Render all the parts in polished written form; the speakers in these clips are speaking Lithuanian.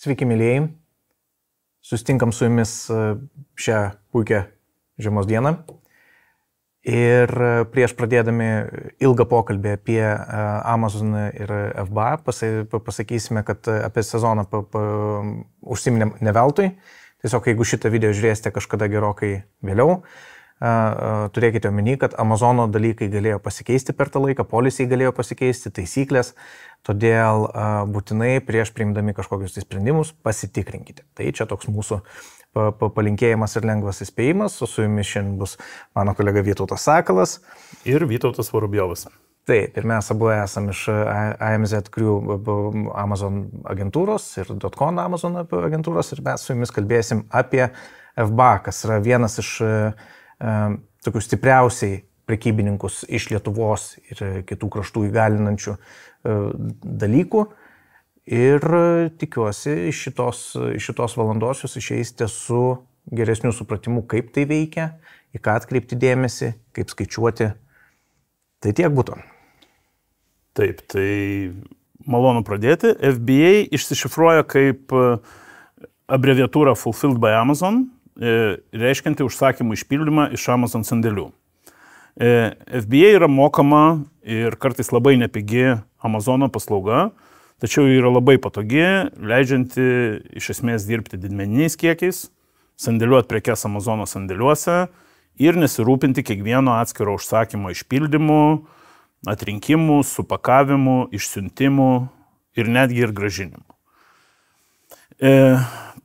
Sveiki, mėlyjei. Susitinkam su jumis šią puikią žiemos dieną. Ir prieš pradėdami ilgą pokalbį apie Amazon ir FBA pasakysime, kad apie sezoną užsiminėm ne veltui. Tiesiog jeigu šitą video žiūrėsite kažkada gerokai vėliau, turėkite omeny, kad Amazono dalykai galėjo pasikeisti per tą laiką, polisiai galėjo pasikeisti, taisyklės, todėl būtinai prieš priimdami kažkokius tai sprendimus pasitikrinkite. Tai čia toks mūsų palinkėjimas ir lengvas įspėjimas, o su jumis šiandien bus mano kolega Vytautas Sakalas ir Vytautas Vorobjovas. Taip, ir mes abu esame iš AMZ Crew Amazon agentūros ir .com Amazon agentūros ir mes su jumis kalbėsim apie FBA, kas yra vienas iš tokių stipriausiai prekybininkus iš Lietuvos ir kitų kraštų įgalinančių dalykų. Ir tikiuosi, iš šitos valandos jūs išeisite su geresniu supratimu, kaip tai veikia, į ką atkreipti dėmesį, kaip skaičiuoti. Tai tiek būtų. Taip, tai malonu pradėti. FBA išsišifruoja kaip abreviatūra Fulfilled by Amazon, reiškianti užsakymų išpildymą iš Amazon sandėlių. FBA yra mokama ir kartais labai nepigi Amazono paslauga, tačiau yra labai patogi, leidžianti iš esmės dirbti didmeniniais kiekiais, sandėliuoti prekes Amazono sandėliuose ir nesirūpinti kiekvieno atskiro užsakymo išpildymu, atrinkimu, supakavimu, išsiuntimu ir netgi ir grąžinimu.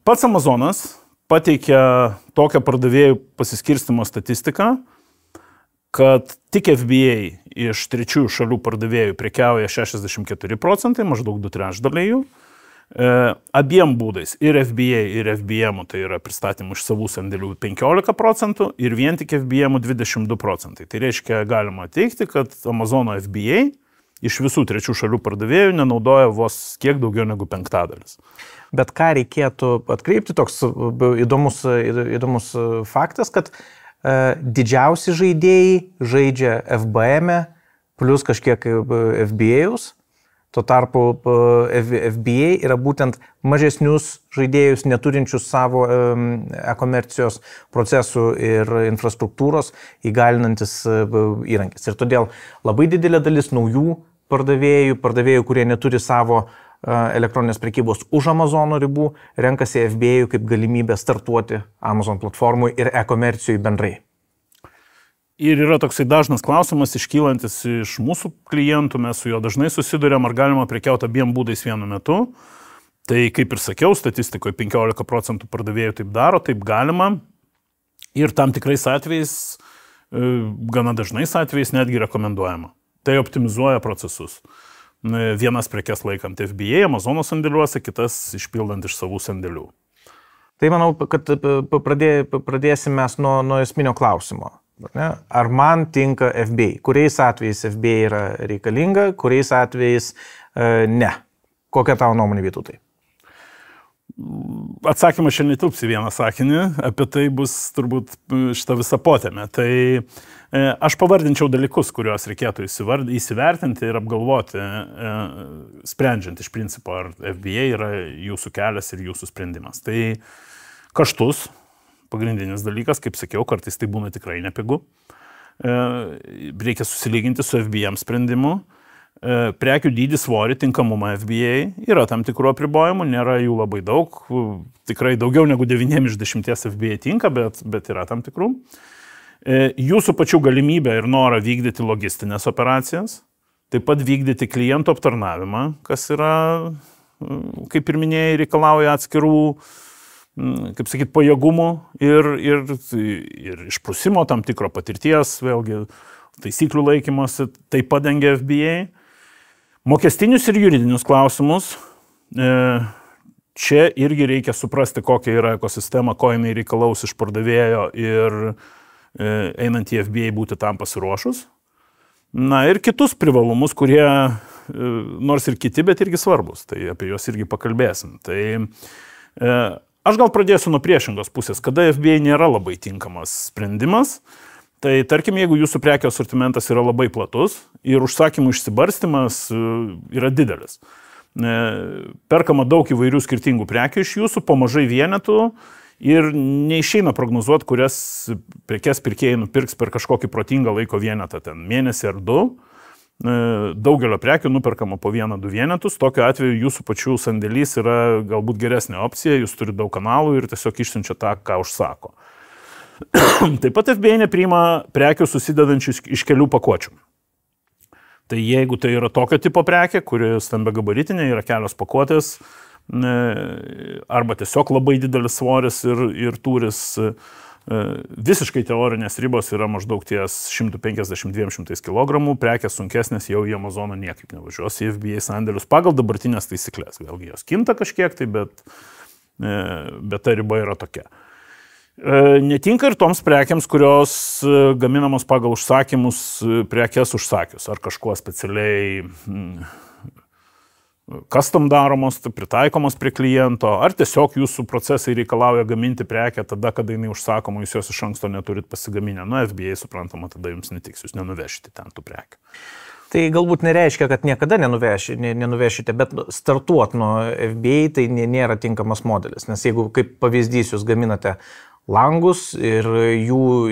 Pats Amazonas pateikia tokią pardavėjų pasiskirstimo statistiką, kad tik FBA iš trečiųjų šalių pardavėjų prekiauja 64%, maždaug 2/3 jų. Abiem būdais, ir FBA, ir FBM, tai yra pristatymų iš savų sandėlių 15% ir vien tik FBM 22%. Tai reiškia, galima teikti, kad Amazono FBA iš visų trečių šalių pardavėjų nenaudoja vos kiek daugiau negu 1/5. Bet ką reikėtų atkreipti, toks įdomus faktas, kad didžiausi žaidėjai žaidžia FBM plus kažkiek FBA-us. Tuo tarpu FBA yra būtent mažesnius žaidėjus, neturinčius savo e-komercijos procesų ir infrastruktūros įgalinantis įrankis. Ir todėl labai didelė dalis naujų pardavėjų, kurie neturi savo elektroninės prekybos už Amazono ribų, renkasi FBA kaip galimybę startuoti Amazon platformui ir e-komercijai bendrai. Ir yra toksai dažnas klausimas iškylantis iš mūsų klientų, mes su juo dažnai susidurėm, ar galima prekiauti abiem būdais vienu metu. Tai kaip ir sakiau, statistikoje 15% pardavėjų taip daro, taip galima. Ir tam tikrais atvejais, gana dažnais atvejais netgi rekomenduojama. Tai optimizuoja procesus. Vienas prekes laikant FBA, Amazono sandėliuose, kitas išpildant iš savų sandėlių. Tai manau, kad pradėsime mes nuo esminio klausimo. Ar man tinka FBA? Kuriais atvejais FBA yra reikalinga, kuriais atvejais ne? Kokia tavo nuomonė, Vytautai? Atsakymas šiandien netilps į vieną sakinį, apie tai bus turbūt šita visa potėmė. Tai aš pavardinčiau dalykus, kuriuos reikėtų įsivertinti ir apgalvoti, sprendžiant iš principo, ar FBA yra jūsų kelias ir jūsų sprendimas. Tai kaštus, pagrindinis dalykas, kaip sakiau, kartais tai būna tikrai nepigu. Reikia susilyginti su FBM sprendimu. Prekių dydį, svorį, tinkamumą FBA yra tam tikrų apribojimų, nėra jų labai daug, tikrai daugiau negu 9 iš 10 FBA tinka, bet yra tam tikrų. Jūsų pačių galimybę ir norą vykdyti logistinės operacijas, taip pat vykdyti klientų aptarnavimą, kas yra, kaip ir minėjai, reikalauja atskirų, kaip sakyt, pajėgumų ir išprusimo tam tikro patirties, vėlgi taisyklių laikymosi, taip pat dengia FBA. Mokestinius ir juridinius klausimus. Čia irgi reikia suprasti, kokia yra ekosistema, ko jinai reikalaus iš pardavėjo ir einant į FBA būti tam pasiruošus. Na ir kitus privalumus, kurie nors ir kiti, bet irgi svarbus. Tai apie juos irgi pakalbėsim. Tai aš gal pradėsiu nuo priešingos pusės, kada FBA nėra labai tinkamas sprendimas. Tai tarkim, jeigu jūsų prekio asortimentas yra labai platus ir užsakymų išsibarstymas yra didelis. perkama daug įvairių skirtingų prekių iš jūsų, po mažai vienetų ir neišeina prognozuoti, kurias prekes pirkėjai nupirks per kažkokį protingą laiko vienetą, ten mėnesį ar 2. Daugelio prekių nuperkama po 1-2 vienetus, tokiu atveju jūsų pačių sandėlys yra galbūt geresnė opcija, jūs turite daug kanalų ir tiesiog išsiunčia tą, ką užsako. Taip pat FBA nepriima prekių susidedančių iš kelių pakuočių. Tai jeigu tai yra tokio tipo prekė, kuri stambiagabaritinė, yra kelios pakuotės, arba tiesiog labai didelis svoris ir tūris, visiškai teorinės ribos yra maždaug ties 150-200 kg, prekės sunkesnės jau į Amazoną niekaip nevažiuos į FBA sandėlius pagal dabartinės taisyklės. Vėlgi jos kinta kažkiek, tai, bet ta riba yra tokia. Netinka ir toms prekiams, kurios gaminamos pagal užsakymus prekes užsakius, ar kažkuo specialiai custom daromos, pritaikomos prie kliento, ar tiesiog jūsų procesai reikalauja gaminti prekę tada, kada jinai užsakoma, jūs jos iš anksto neturit pasigaminę. Nu, FBA suprantama, tada jums netiks, jūs nenuvešite ten tų prekių. Tai galbūt nereiškia, kad niekada nenuvešite, bet startuot nuo FBA tai nėra tinkamas modelis, nes jeigu kaip pavyzdys jūs gaminate langus ir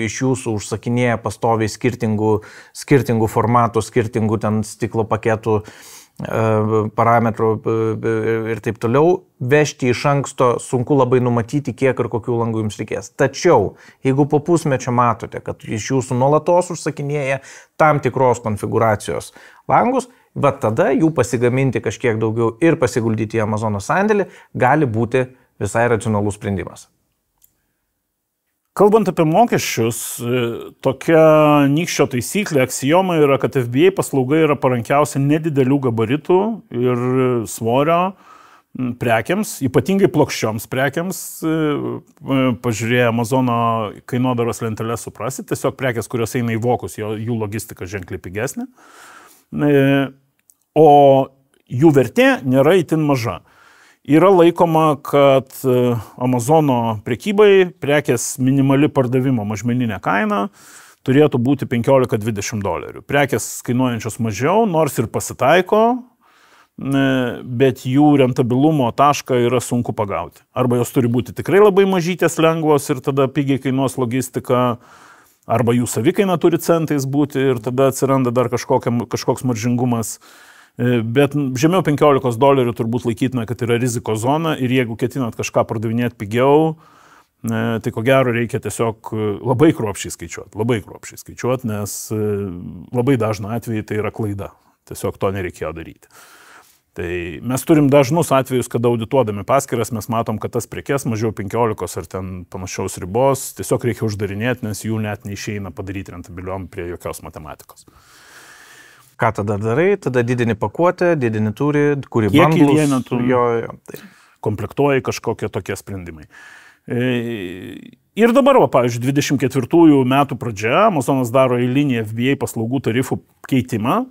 iš jūsų užsakinėja pastoviai skirtingų formatų, skirtingų ten stiklo paketų, parametrų ir taip toliau, vežti iš anksto sunku labai numatyti, kiek ir kokių langų jums reikės. Tačiau, jeigu po pusmečio matote, kad iš jūsų nuolatos užsakinėja tam tikros konfiguracijos langus, va tada jų pasigaminti kažkiek daugiau ir pasiguldyti į Amazono sandėlį gali būti visai racionalus sprendimas. Kalbant apie mokesčius, tokia nykščio taisyklė, aksioma yra, kad FBA paslauga yra parankiausia nedidelių gabaritų ir svorio prekiams, ypatingai plokščioms prekiams. Pažiūrėję Amazono kainodaros lenteles suprasit, tiesiog prekės, kurios eina į vokus, jų logistika ženkliai pigesnė, o jų vertė nėra itin maža. Yra laikoma, kad Amazono prekybai prekės minimali pardavimo mažmeninė kaina turėtų būti $15–20. Prekės kainuojančios mažiau, nors ir pasitaiko, bet jų rentabilumo tašką yra sunku pagauti. Arba jos turi būti tikrai labai mažytės, lengvos ir tada pigiai kainuos logistika, arba jų savikaina turi centais būti ir tada atsiranda dar kažkoks maržingumas. Bet žemiau $15 turbūt laikytina, kad yra rizikos zona ir jeigu ketinat kažką pardavinėti pigiau, tai ko gero reikia tiesiog labai kruopščiai skaičiuoti, nes labai dažnu atveju tai yra klaida. Tiesiog to nereikėjo daryti. Tai mes turim dažnus atvejus, kada audituodami paskiras mes matom, kad tas prekes mažiau 15 ar ten panašiaus ribos tiesiog reikia uždarinėti, nes jų net neišeina padaryti rentabiliom prie jokios matematikos. Ką tada darai? Tada didini pakuotę, didini tūrį, kuri bandlus, komplektuoji kažkokie tokie sprendimai. Ir dabar, pavyzdžiui, 24 metų pradžia, Amazonas daro eilinį FBA paslaugų tarifų keitimą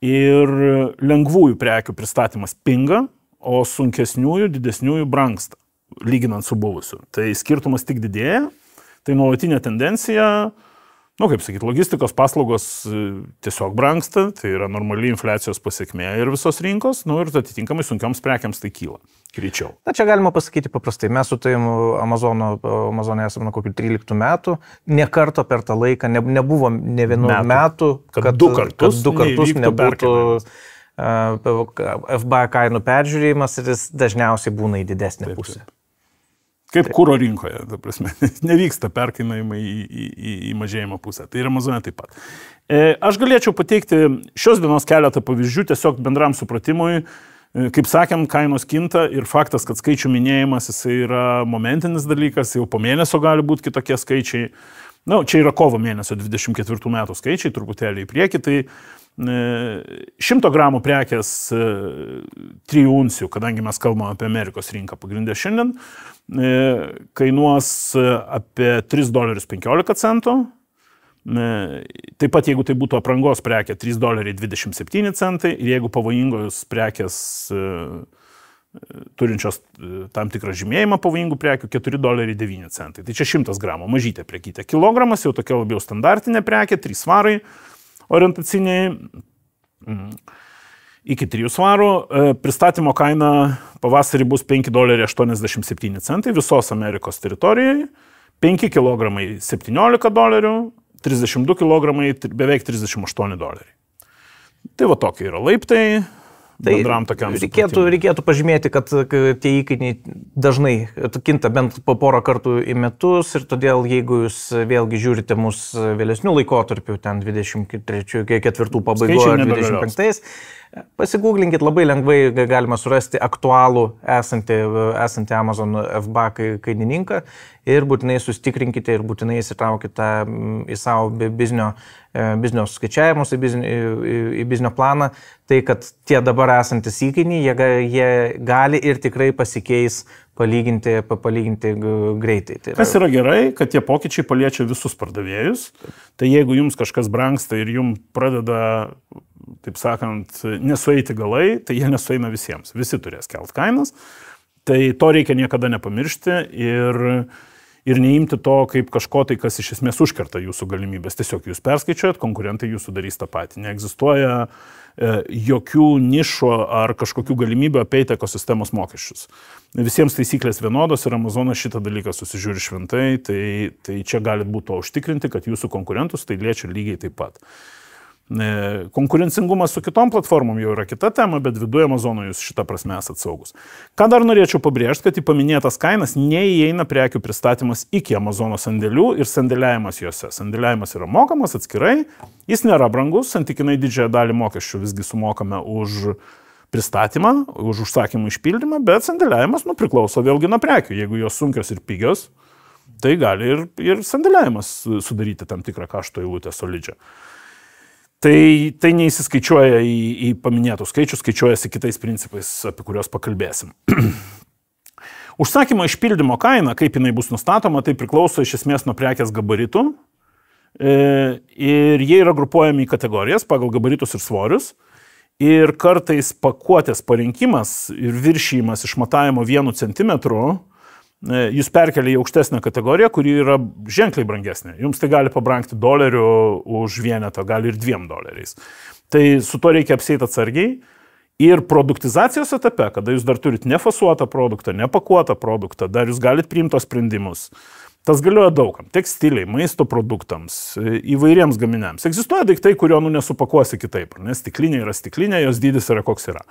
ir lengvųjų prekių pristatymas pinga, o sunkesniųjų, didesniųjų brangsta, lyginant su buvusiu. Tai skirtumas tik didėja, tai nuolatinė tendencija. Kaip sakyti, logistikos paslaugos tiesiog brangsta, tai yra normali infliacijos pasiekmė ir visos rinkos, ir atitinkamai sunkioms prekiams tai kyla greičiau. Na, čia galima pasakyti paprastai, mes su tavim Amazone esame nuo kokių 13 metų, ne karto per tą laiką, nebuvo ne vienų metų, kad du kartus nebūtų FBA kainų peržiūrėjimas ir jis dažniausiai būna į didesnę pusę. Kaip kuro rinkoje, ta prasme, nevyksta perkainojimai į mažėjimo pusę. Tai ir Amazone taip pat. Aš galėčiau pateikti šios dienos keletą pavyzdžių tiesiog bendram supratimui. Kaip sakėm, kainos kinta ir faktas, kad skaičių minėjimas jisai yra momentinis dalykas, jau po mėnesio gali būti kitokie skaičiai. Čia yra kovo mėnesio 24 metų skaičiai, truputėlį į priekį, tai 100 gramų prekės 3 uncijų, kadangi mes kalbame apie Amerikos rinką pagrindę šiandien, kainuos apie $3.15. Taip pat, jeigu tai būtų aprangos prekė, $3.27 ir jeigu pavojingos prekės turinčios tam tikrą žymėjimą pavojingų prekių, $4.09. Tai čia 100 gramų, mažytė prekytė. Kilogramas jau tokia labiau standartinė prekė, 3 svarai orientaciniai. iki 3 svarų. Pristatymo kaina pavasarį bus $5.87 visos Amerikos teritorijoje, 5 kg $17, 32 kg beveik $38. Tai va tokie yra laiptai. Tai reikėtų pažymėti, kad tie įkainiai dažnai kinta bent po porą kartų į metus ir todėl, jeigu jūs vėlgi žiūrite mus vėlesnių laikotarpių, ten 24 pabaigoje ar 25, pasigūglinkit, labai lengvai galima surasti aktualų esantį Amazon FBA kainininką ir būtinai sustikrinkite ir būtinai įsitraukite į savo biznio skaičiavimus, į biznio planą, tai kad tie dabar esantis įkainiai, jie gali ir tikrai pasikeis palyginti greitai. Tai kas yra gerai, kad tie pokyčiai paliečia visus pardavėjus, tai jeigu jums kažkas brangsta ir jums pradeda, taip sakant, nesueiti galai, tai jie nesueina visiems. Visi turės kelt kainas, tai to reikia niekada nepamiršti ir neimti to kaip kažko tai, kas iš esmės užkerta jūsų galimybės. Tiesiog jūs perskaičiuojat, konkurentai jūsų darys tą patį. Neegzistuoja jokių nišų ar kažkokių galimybių apeiti ekosistemos mokesčius. Visiems taisyklės vienodos ir Amazonas šitą dalyką susižiūri šventai, tai čia galit būti to užtikrinti, kad jūsų konkurentus tai liečia lygiai taip pat. Konkurencingumas su kitom platformom jau yra kita tema, bet viduje Amazono jūs šitą prasme esat saugus. Ką dar norėčiau pabrėžti, kad į paminėtas kainas neįeina prekių pristatymas iki Amazono sandėlių ir sandėliavimas juose. Sandėliavimas yra mokamas atskirai, jis nėra brangus, santykinai didžiąją dalį mokesčių visgi sumokame už pristatymą, už užsakymų išpildymą, bet sandėliavimas priklauso vėlgi nuo prekių. Jeigu jos sunkios ir pigios, tai gali ir sandėliavimas sudaryti tam tikrą kašto eilutę solidžią. Tai neįsiskaičiuoja į paminėtų skaičių, skaičiuojasi kitais principais, apie kuriuos pakalbėsim. Užsakymo išpildymo kaina, kaip jinai bus nustatoma, tai priklauso iš esmės nuo prekės gabaritų ir jie yra grupuojami į kategorijas pagal gabaritus ir svorius ir kartais pakuotės parinkimas ir viršijimas išmatavimo 1 centimetru jūs perkelia į aukštesnę kategoriją, kuri yra ženkliai brangesnė. Jums tai gali pabrangti $1 už vienetą, gali ir $2. Tai su to reikia apsieiti atsargiai. Ir produktizacijos etape, kada jūs dar turit nefasuotą produktą, nepakuotą produktą, dar jūs galite priimti tos sprendimus. Tas galioja daugam. Tekstiliai, maisto produktams, įvairiems gaminiams. Egzistuoja daiktai, kurio nesupakuosi kitaip. Nes stiklinė yra stiklinė, jos dydis yra koks yra.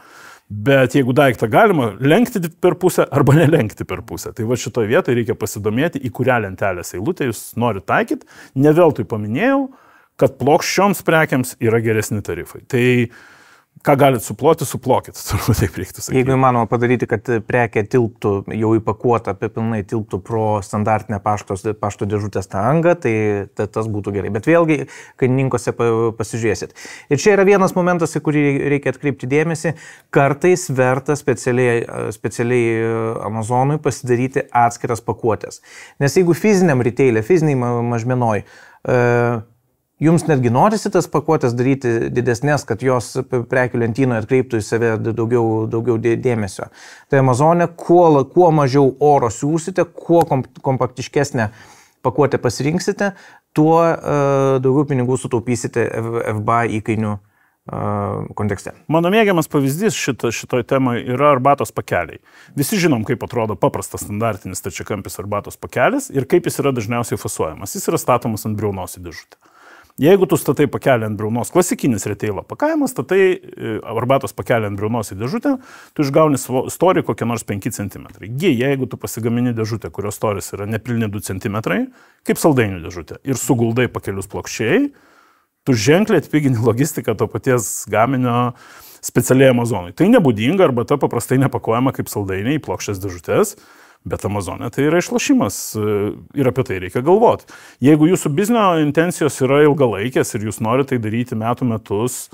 Bet jeigu daiktą galima lenkti per pusę arba nelenkti per pusę, tai va šitoje vietoje reikia pasidomėti, į kurią lentelės eilutę jūs norite taikyti. Ne veltui paminėjau, kad plokščioms prekiams yra geresni tarifai. Tai ką galite suploti, suplokit, turbūt taip reiktų sakyti. Jeigu įmanoma padaryti, kad prekė tilptų, jau įpakuota, pilnai tilptų pro standartinę pašto dėžutės tą angą, tai tas būtų gerai. Bet vėlgi, kaininkose pasižiūrėsit. Ir čia yra vienas momentas, į kurį reikia atkreipti dėmesį. Kartais verta specialiai Amazonui pasidaryti atskiras pakuotės. Nes jeigu fiziniam retailė, fiziniai mažmenoj, jums netgi norisi tas pakuotės daryti didesnės, kad jos prekių lentynoje atkreiptų į save daugiau dėmesio. Tai Amazone, kuo mažiau oro siūsite, kuo kompaktiškesnę pakuotę pasirinksite, tuo daugiau pinigų sutaupysite FBA įkainių kontekste. Mano mėgiamas pavyzdys šitoj temai yra arbatos pakeliai. Visi žinom, kaip atrodo paprastas standartinis stačiakampis arbatos pakelis ir kaip jis yra dažniausiai fasuojamas. Jis yra statomas ant briaunos į dėžutę. Jeigu tu statai pakelį ant briaunos, klasikinis retailo pakavimas, statai arbatos pakelį ant briaunos į dėžutę, tu išgauni storį kokią nors 5 cm. Jeigu tu pasigamini dėžutę, kurios storis yra nepilni 2 cm, kaip saldainių dėžutė, ir suguldai pakelius plokščiai, tu ženkliai atpigini logistiką to paties gaminio specialiai Amazonui. Tai nebūdinga, arbata paprastai nepakuojama kaip saldainiai į plokščias dėžutės, bet Amazone tai yra išlošimas ir apie tai reikia galvoti. Jeigu jūsų biznio intencijos yra ilgalaikės ir jūs norite tai daryti metų metus,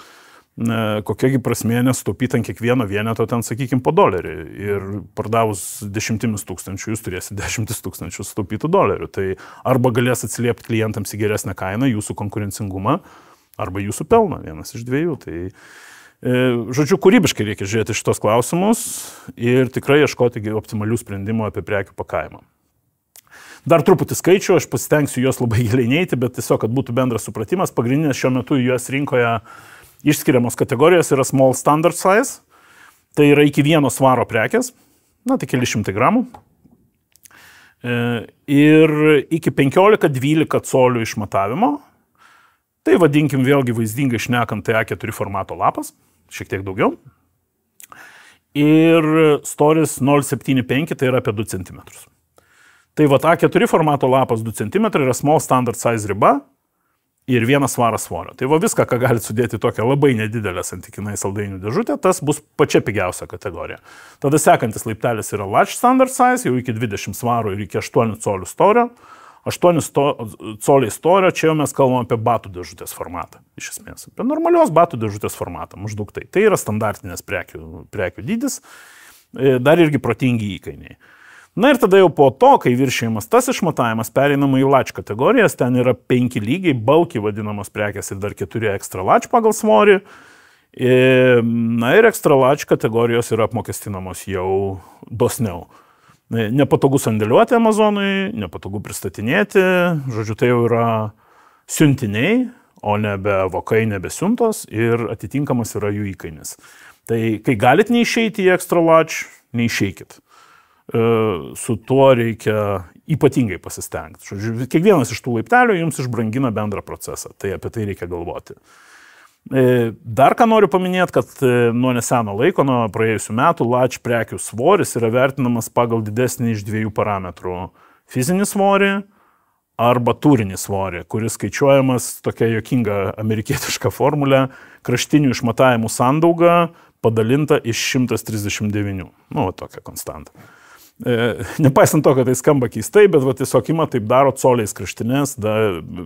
kokiagi prasmė nesutaupyti ant kiekvieno vieneto ten, sakykime, po $1. Ir pardavus 10 tūkstančių, jūs turėsite 10 tūkstančių sutaupytų $. Tai arba galės atsiliepti klientams į geresnę kainą, jūsų konkurencingumą, arba jūsų pelną, vienas iš dviejų. Tai žodžiu, kūrybiškai reikia žiūrėti šitos klausimus ir tikrai ieškoti optimalių sprendimų apie prekių pakavimą. Dar truputį skaičių, aš pasitengsiu juos labai giliai neiti, bet tiesiog, kad būtų bendras supratimas, pagrindinės šiuo metu US rinkoje Išskiriamos kategorijos yra small standard size, tai yra iki 1 svaro prekės, tai keli šimtai gramų. Ir iki 15-12 colių išmatavimo, tai vadinkim vėlgi vaizdingai šnekant, tai A4 formato lapas, šiek tiek daugiau. Ir storis 0,75, tai yra apie 2 cm. Tai A4 formato lapas 2 cm yra small standard size riba ir 1 svaras svorio. Tai viską, ką galite sudėti tokią labai nedidelę santykinai saldainių dėžutę, tas bus pačia pigiausia kategorija. Tada sekantis laiptelis yra large standard size, jau iki 20 svarų ir iki 8 colių storio. 8 coliai storio, čia jau mes kalbam apie batų dėžutės formatą, iš esmės. Apie normalios batų dėžutės formatą, maždaug tai. Tai yra standartinės prekių dydis, dar irgi protingi įkainiai. Na ir tada jau po to, kai viršijimas tas išmatavimas, pereinama į large kategorijas, ten yra 5 lygiai, bulky vadinamos prekės ir dar 4 extra large pagal svorį. Na ir extra large kategorijos yra apmokestinamos jau dosniau. Nepatogu sandėliuoti Amazonui, nepatogu pristatinėti, žodžiu, tai jau yra siuntiniai, o nebe vokai, nebe siuntos ir atitinkamas yra jų įkainis. Tai kai galit neišeiti į extra large, neišeikit. Su tuo reikia ypatingai pasistengti. Žodžiu, kiekvienas iš tų laiptelių jums išbrangina bendrą procesą, tai apie tai reikia galvoti. Dar ką noriu paminėti, kad nuo neseno laiko, nuo praėjusių metų, large prekių svoris yra vertinamas pagal didesnį iš 2 parametrų - fizinį svorį arba turinį svorį, kuris skaičiuojamas tokia juokinga amerikietiška formulė kraštinių išmatavimų sandauga padalinta iš 139. Tokia konstanta. Nepaisant to, kad tai skamba keistai, bet tiesiog ima taip daro coliais kraštinės,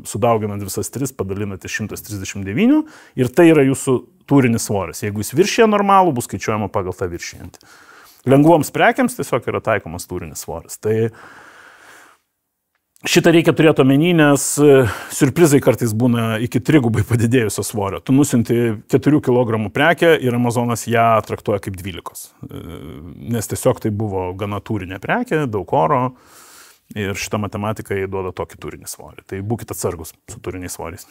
sudauginant visas 3, padalinat iš 139 ir tai yra jūsų turinis svoris. Jeigu jis viršyje normalų, bus skaičiuojama pagal tą viršyjantį. Lengvoms prekiams tiesiog yra taikomas turinis svoris. Tai šitą reikia turėti omeny, nes siurprizai kartais būna iki 3 padidėjusio svorio. Tu nusiunti 4 kg prekę ir Amazonas ją traktuoja kaip 12. Nes tiesiog tai buvo gana turinė prekė, daug oro ir šitą matematiką jai duoda tokį turinį svorį. Tai būkite atsargus su turiniais svoriais.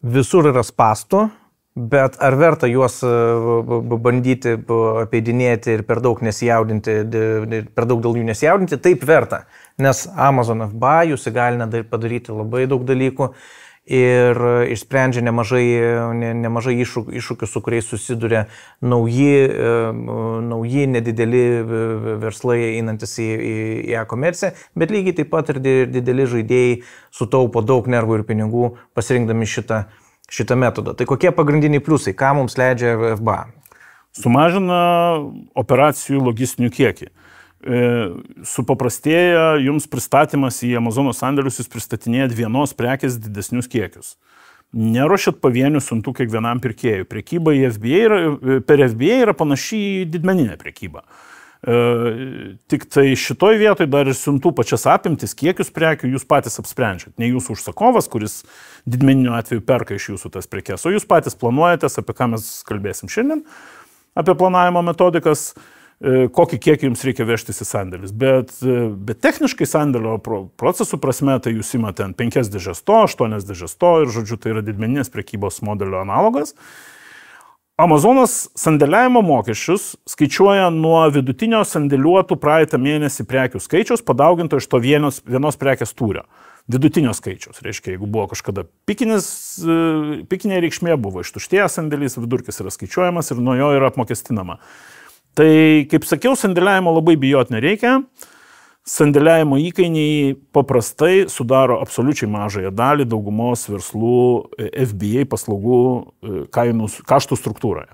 Visur yra spastų, bet ar verta juos bandyti apeidinėti ir per daug nesijaudinti, per daug dėl jų nesijaudinti? Taip verta, nes Amazon FBA jūs įgalina padaryti labai daug dalykų ir išsprendžia nemažai iššūkių, su kuriais susiduria nauji nedideli verslai einantis į e-komerciją, bet lygiai taip pat ir dideli žaidėjai sutaupo daug nervų ir pinigų pasirinkdami šitą metodą. Tai kokie pagrindiniai pliusai, ką mums leidžia FBA? Sumažina operacijų logistinių kiekį. Supaprastėja jums pristatymas į Amazono sandėlius, jūs pristatinėjat vienos prekės didesnius kiekius. Neruošiat pavienių siuntų kiekvienam pirkėjui. Prekyba per FBA yra panaši į didmeninę prekybą. Tik tai šitoj vietoj dar ir siuntų pačias apimtis, kiekius prekių jūs patys apsprendžiat. Ne jūsų užsakovas, kuris didmeniniu atveju perka iš jūsų tas prekes, o jūs patys planuojatės, apie ką mes kalbėsim šiandien, apie planavimo metodikas, kokį kiekį jums reikia vežtis į sandėlis. Bet techniškai sandėlio procesų prasme, tai jūs imate 5 dėžes to, 8 dėžes to ir, žodžiu, tai yra didmeninės prekybos modelio analogas. Amazonas sandėliavimo mokesčius skaičiuoja nuo vidutinio sandėliuotų praeitą mėnesį prekių skaičiaus padauginto iš to vienos prekės tūrio. Vidutinio skaičiaus. Reiškia, jeigu buvo kažkada pikinė reikšmė, buvo ištuštėjęs sandėlys, vidurkis yra skaičiuojamas ir nuo jo yra apmokestinama. Tai, kaip sakiau, sandėliavimo labai bijot nereikia. Sandėliavimo įkainiai paprastai sudaro absoliučiai mažąją dalį daugumos verslų FBA paslaugų kaštų struktūroje.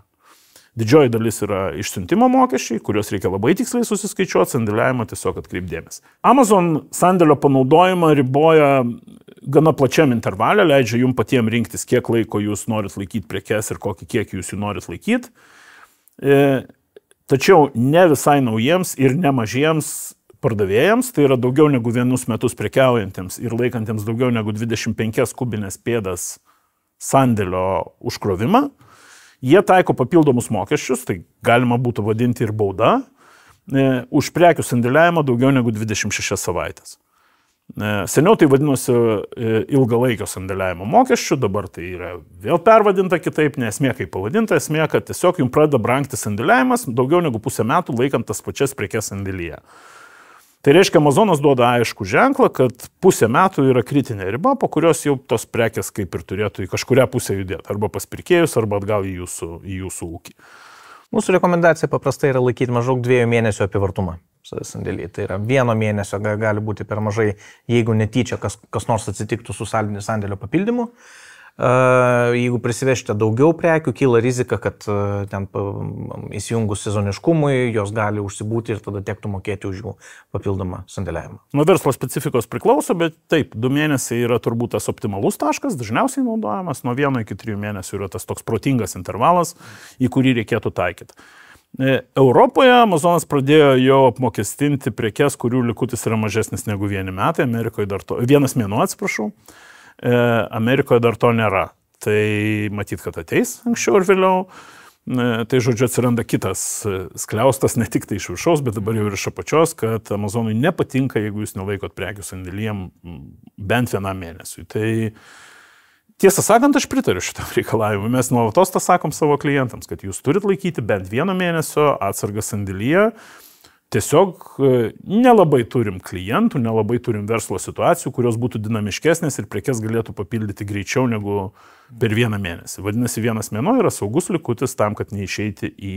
Didžioji dalis yra išsiuntimo mokesčiai, kuriuos reikia labai tiksliai susiskaičiuoti, sandėliavimą tiesiog atkreipdėmės. Amazon sandėlio panaudojimą riboja gana plačiam intervalė, leidžia jums patiems rinktis, kiek laiko jūs norit laikyti prekes ir kokį kiekį jūs jų norit laikyti. Tačiau ne visai naujiems ir nemažiems pardavėjams, tai yra daugiau negu 1 metus prekiaujantiems ir laikantiems daugiau negu 25 kubinės pėdas sandėlio užkrovimą, jie taiko papildomus mokesčius, tai galima būtų vadinti ir bauda, už prekių sandėliavimą daugiau negu 26 savaitės. Seniau tai vadinosi ilgalaikio sandėliavimo mokesčių, dabar tai yra vėl pervadinta kitaip, nesmė kaip pavadinta, esmė, kad tiesiog jums pradeda brangti sandėliavimas daugiau negu pusę metų laikant tas pačias prekes sandėlyje. Tai reiškia, Amazonas duoda aišku ženklą, kad pusę metų yra kritinė riba, po kurios jau tos prekes kaip ir turėtų į kažkurią pusę judėti, arba pas pirkėjus, arba atgal į jūsų ūkį. Mūsų rekomendacija paprastai yra laikyti maždaug 2 mėnesių apyvartumą sandėlyje. Tai yra 1 mėnesio gali būti per mažai, jeigu netyčia kas nors atsitiktų su sandėlio papildymu. Jeigu prisivešite daugiau prekių, kyla rizika, kad ten įsijungus sezoniškumui, jos gali užsibūti ir tada tektų mokėti už jų papildomą sandėliavimą. Nuo verslo specifikos priklauso, bet taip, 2 mėnesiai yra turbūt tas optimalus taškas, dažniausiai naudojamas, nuo 1 iki 3 mėnesių yra tas toks protingas intervalas, į kurį reikėtų taikyti. Europoje Amazonas pradėjo jau apmokestinti prekes, kurių likutis yra mažesnis negu 1 metai, Amerikoje dar to, 1 mėnuo, atsiprašau. Amerikoje dar to nėra. Tai matyt, kad ateis anksčiau ir vėliau. Tai žodžiu atsiranda kitas skliaustas, ne tik tai iš viršaus, bet dabar jau ir iš apačios, kad Amazonui nepatinka, jeigu jūs nelaikot prekių sandėlyje bent 1 mėnesiui. Tai tiesą sakant, aš pritariu šitam reikalavimui. Mes nuolatos tą sakom savo klientams, kad jūs turit laikyti bent 1 mėnesio atsargą sandėlyje. Tiesiog nelabai turim klientų, nelabai turim verslo situacijų, kurios būtų dinamiškesnės ir prekes galėtų papildyti greičiau negu per 1 mėnesį. Vadinasi, 1 mėnuo yra saugus likutis tam, kad neišeiti į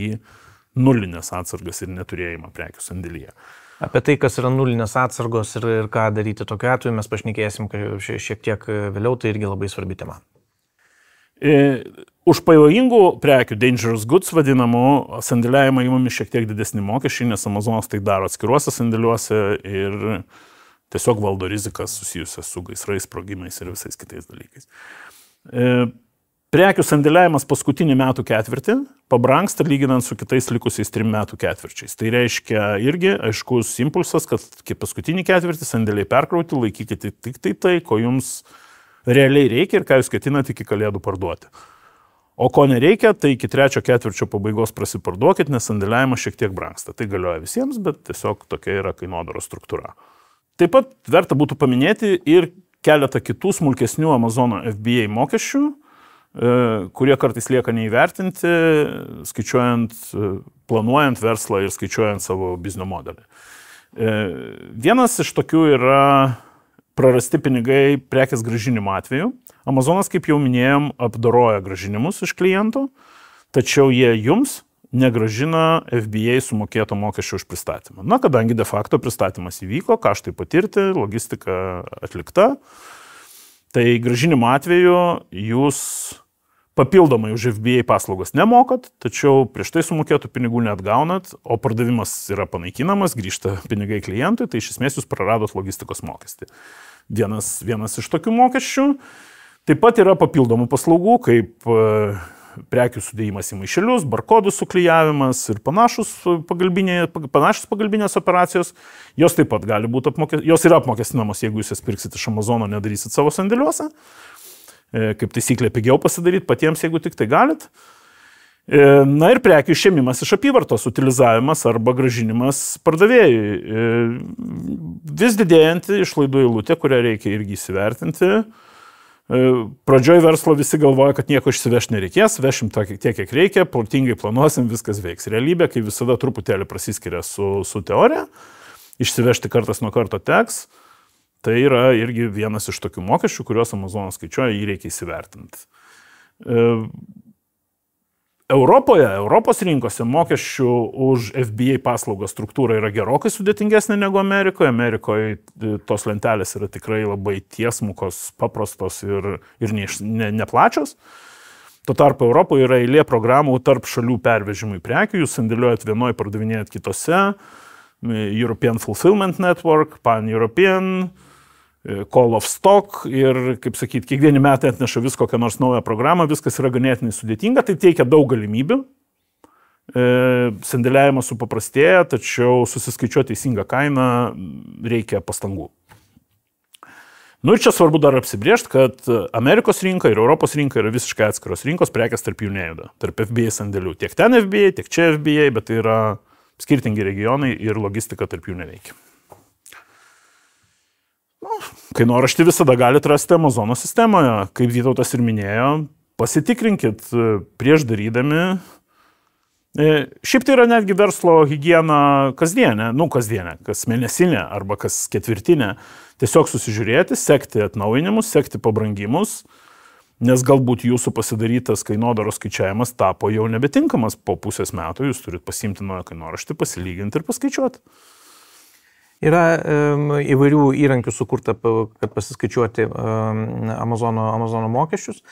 nulinės atsargas ir neturėjimą prekių sandėlyje. Apie tai, kas yra nulinės atsargos ir ką daryti tokiu atveju, mes pašnekėsim šiek tiek vėliau, tai irgi labai svarbi tema. Už pavojingų prekių, dangerous goods vadinamų, sandėliavimą įmami šiek tiek didesni mokesčiai, nes Amazonas tai daro atskiruose sandėliuose ir tiesiog valdo rizikas susijusias su gaisrais, sprogimais ir visais kitais dalykais. Prekių sandėliavimas paskutinį metų ketvirtį pabrangsta lyginant su kitais likusiais 3 metų ketvirčiais. Tai reiškia irgi aiškus impulsas, kad paskutinį ketvirtį sandėliai perkrauti, laikykite tik tai, ko jums realiai reikia ir ką jūs ketinate iki kalėdų parduoti. O ko nereikia, tai iki 3 ketvirčio pabaigos prasiparduokit, nes sandėliavimas šiek tiek brangsta. Tai galioja visiems, bet tiesiog tokia yra kainodaros struktūra. Taip pat verta būtų paminėti ir keletą kitų smulkesnių Amazono FBA mokesčių, kurie kartais lieka neįvertinti, planuojant verslą ir skaičiuojant savo biznio modelį. Vienas iš tokių yra prarasti pinigai prekės grąžinimo atveju. Amazonas, kaip jau minėjom, apdoroja grąžinimus iš klientų, tačiau jie jums negrąžina FBA sumokėto mokesčio už pristatymą. Na, kadangi de facto pristatymas įvyko, kaštai patirti, logistika atlikta, tai grąžinimo atveju jūs papildomai už FBA paslaugas nemokat, tačiau prieš tai sumokėtų pinigų neatgaunat, o pardavimas yra panaikinamas, grįžta pinigai klientui, tai iš esmės jūs praradot logistikos mokestį. Vienas iš tokių mokesčių. Taip pat yra papildomų paslaugų, kaip prekių sudėjimas į maišelius, barkodų suklijavimas ir panašios pagalbinės operacijos. Jos taip pat gali būti jos yra apmokestinamos, jeigu jūs jas pirksit iš Amazono, nedarysit savo sandėliuose. Kaip taisyklė pigiau pasidaryti patiems, jeigu tik tai galit. Na ir prekių išėmimas iš apyvartos, utilizavimas arba grąžinimas pardavėjui. Vis didėjanti išlaidų eilutė, kurią reikia irgi įsivertinti. Pradžioj verslo visi galvoja, kad nieko išsivežti nereikės, vešim tiek, kiek reikia, protingai planuosim, viskas veiks. Realybė, kai visada truputėlį prasiskiria su teorija, išsivežti kartas nuo karto teks. Tai yra irgi vienas iš tokių mokesčių, kuriuos Amazonas skaičiuoja, jį reikia įsivertinti. Europos rinkose mokesčių už FBA paslaugą struktūra yra gerokai sudėtingesnė negu Amerikoje. Amerikoje tos lentelės yra tikrai labai tiesmukos, paprastos ir neplačios. Tuo tarpu Europoje yra eilė programų tarp šalių pervežimui prekių, jūs sandėliuojat vienoje, pardavinėjat kitose. European Fulfillment Network, Pan-European, Call of Stock ir, kaip sakyt, kiekvieni metai atneša vis kokią nors naują programą, viskas yra ganėtinai sudėtinga, tai teikia daug galimybių. Sandėliavimas supaprastėja, tačiau susiskaičiuoti teisingą kainą reikia pastangų. Nu ir čia svarbu dar apsibrėžti, kad Amerikos rinka ir Europos rinka yra visiškai atskiros rinkos, prekės tarp jų nejuda, tarp FBA sandėlių. Tiek ten FBA, tiek čia FBA, bet tai yra skirtingi regionai ir logistika tarp jų neveikia. Kainoraštį visada galite rasti Amazono sistemoje. Kaip Vytautas ir minėjo, pasitikrinkit prieš darydami. Šiaip tai yra netgi verslo higiena kasdienė, kas mėnesinė arba kas ketvirtinė. Tiesiog susižiūrėti, sekti atnaujinimus, sekti pabrangimus, nes galbūt jūsų pasidarytas kainodaros skaičiavimas tapo jau nebetinkamas po pusės metų, jūs turit pasiimti naują kainoraštį, pasilyginti ir paskaičiuoti. Yra įvairių įrankių sukurta, kad pasiskaičiuoti Amazono mokesčius.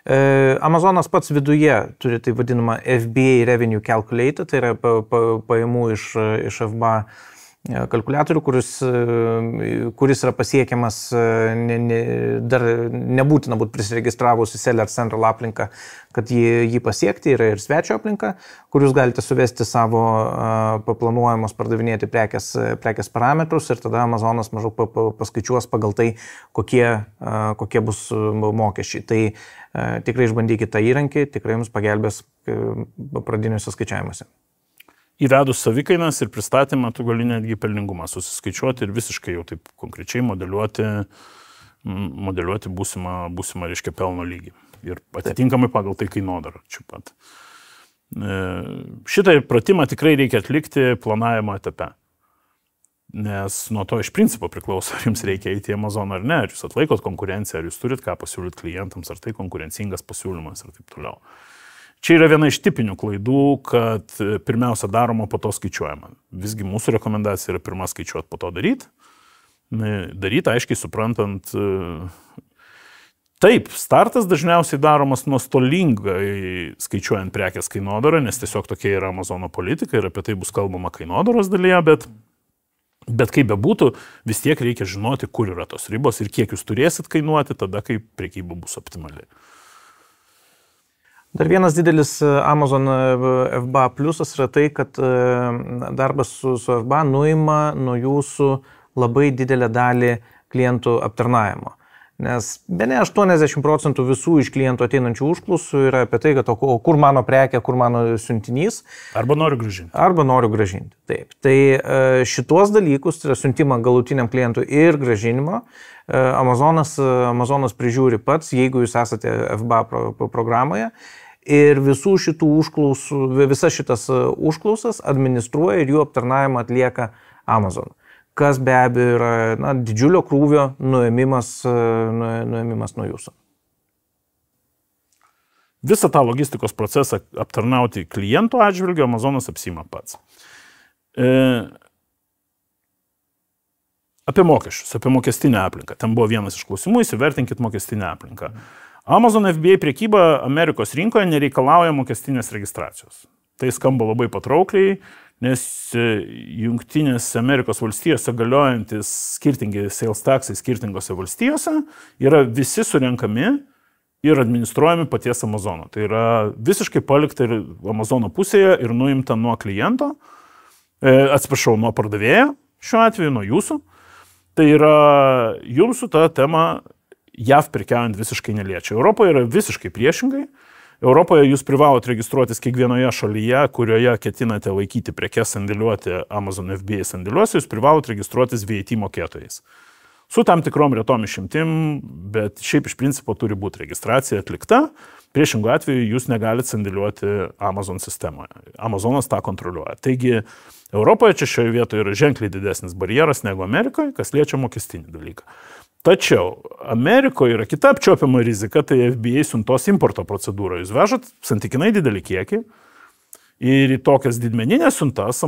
Amazonas pats viduje turi tai vadinamą FBA Revenue Calculator, tai yra pajamų iš FBA kalkuliatorių, kuris yra pasiekiamas, dar nebūtina būti prisiregistravus į Seller Central aplinką, kad jį pasiekti, yra ir svečio aplinka, kur jūs galite suvesti savo planuojamos pardavinėti prekės parametrus ir tada Amazonas maždaug paskaičiuos pagal tai, kokie bus mokesčiai. Tai tikrai išbandykite tą įrankį, tikrai jums pagelbės pradiniuose skaičiavimuose. Įvedus savikainas ir pristatymą, tu gali netgi pelningumą susiskaičiuoti ir visiškai jau taip konkrečiai modeliuoti būsimą reiškia pelno lygį. Ir atitinkamai pagal tai kainodarą čia pat. Šitą pratimą tikrai reikia atlikti planavimo etape. Nes nuo to iš principo priklauso, ar jums reikia eiti į Amazoną ar ne, ar jūs atlaikot konkurenciją, ar jūs turit ką pasiūlyti klientams, ar tai konkurencingas pasiūlymas ir taip toliau. Čia yra viena iš tipinių klaidų, kad pirmiausia daroma, po to skaičiuojama. Visgi mūsų rekomendacija yra pirmą skaičiuoti, po to daryti. Daryti, aiškiai suprantant, taip, startas dažniausiai daromas nuostolingai skaičiuojant prekės kainodarą, nes tiesiog tokia yra Amazono politika ir apie tai bus kalbama kainodaros dalyje, bet kaip bebūtų, vis tiek reikia žinoti, kur yra tos ribos ir kiek jūs turėsit kainuoti tada, kai prekyba bus optimali. Dar vienas didelis Amazon FBA pliusas yra tai, kad darbas su FBA nuima nuo jūsų labai didelę dalį klientų aptarnavimo. Nes bene 80% visų iš klientų ateinančių užklausų yra apie tai, kad kur mano prekė, kur mano siuntinys. Arba noriu gražinti. Taip. Tai šitos dalykus, tai yra siuntimą galutiniam klientui ir gražinimo, Amazonas prižiūri pats, jeigu jūs esate FBA programoje. Ir visų šitų užklausų, visas šitas užklausas administruoja ir jų aptarnavimą atlieka Amazon. Kas be abejo yra didžiulio krūvio nuėmimas nuo jūsų. Visą tą logistikos procesą aptarnauti klientų atžvilgiu Amazonas apsima pats. Apie mokesčius, apie mokestinę aplinką. Ten buvo vienas iš klausimų, įsivertinkit mokestinę aplinką. Amazon FBA prekyba Amerikos rinkoje nereikalauja mokestinės registracijos. Tai skamba labai patraukliai, nes Jungtinėse Amerikos valstijose galiojantis skirtingi sales taxai skirtingose valstijose yra visi surenkami ir administruojami paties Amazono. Tai yra visiškai palikta ir Amazono pusėje ir nuimta nuo kliento, nuo pardavėjo, šiuo atveju nuo jūsų. Tai yra jums su ta tema JAV prekiaujant visiškai neliečia. Europoje yra visiškai priešingai. Europoje jūs privalot registruotis kiekvienoje šalyje, kurioje ketinate laikyti prekes sandėliuoti Amazon FBA sandėliuose, jūs privalot registruotis VAT mokėtojais. Su tam tikrom retom išimtim, bet šiaip iš principo turi būti registracija atlikta. Priešingų atveju jūs negalite sandėliuoti Amazon sistemoje. Amazonas tą kontroliuoja. Taigi, Europoje čia šioje vietoje yra ženkliai didesnis barjeras negu Amerikoje, kas liečia mokestinį dalyką. Tačiau Amerikoje yra kita apčiopiama rizika, tai FBA siuntos importo procedūra. Jūs vežat santykinai didelį kiekį ir į tokias didmeninės siuntas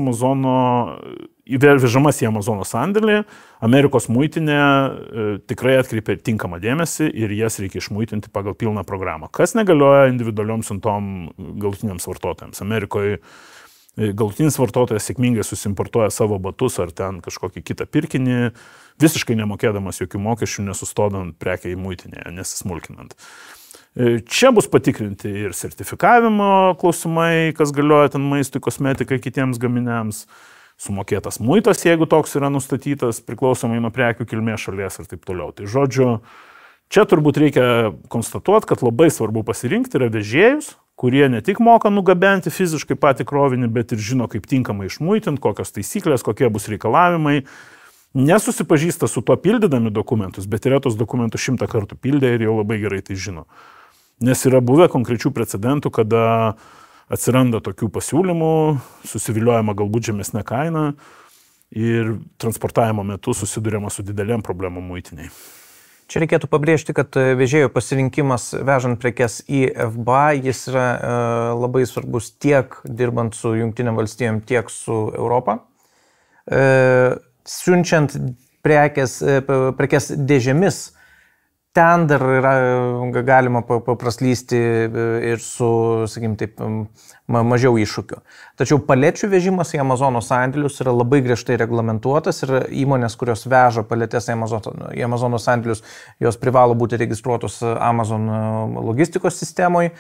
vežamas į Amazono sandėlį, Amerikos muitinė tikrai atkreipia tinkamą dėmesį ir jas reikia išmuitinti pagal pilną programą. Kas negalioja individualiom siuntom galutiniams vartotojams. Amerikoje galutinis vartotojas sėkmingai susimportuoja savo batus ar ten kažkokį kitą pirkinį, visiškai nemokėdamas jokių mokesčių, nesustodant prekę į muitinėje, nesismulkinant. Čia bus patikrinti ir sertifikavimo klausimai, kas galioja ten maistui, kosmetikai, kitiems gaminiams, sumokėtas muitas, jeigu toks yra nustatytas, priklausomai nuo prekių kilmės šalies ir taip toliau. Tai žodžiu, čia turbūt reikia konstatuoti, kad labai svarbu pasirinkti yra vežėjus, kurie ne tik moka nugabenti fiziškai patį krovinį, bet ir žino, kaip tinkamai išmuitinti, kokios taisyklės, kokie bus reikalavimai. nesusipažįsta su tuo pildydami dokumentus, bet yra tos dokumentus 100 kartų pildę ir jau labai gerai tai žino. Nes yra buvę konkrečių precedentų, kada atsiranda tokių pasiūlymų, susiviliojama galbūt žemesnė kaina ir transportavimo metu susiduriama su didelėm problemom muitiniai. Čia reikėtų pabrėžti, kad vežėjo pasirinkimas vežant prekes į FBA, jis yra labai svarbus tiek dirbant su Jungtinėm valstijom, tiek su Europą. Siunčiant prekes dėžėmis, ten dar yra galima praslysti ir su, sakykim, taip, mažiau iššūkių. Tačiau palečių vežimas į Amazono sandėlius yra labai griežtai reglamentuotas ir įmonės, kurios veža paletes į Amazono sandėlius, jos privalo būti registruotos Amazon logistikos sistemoje.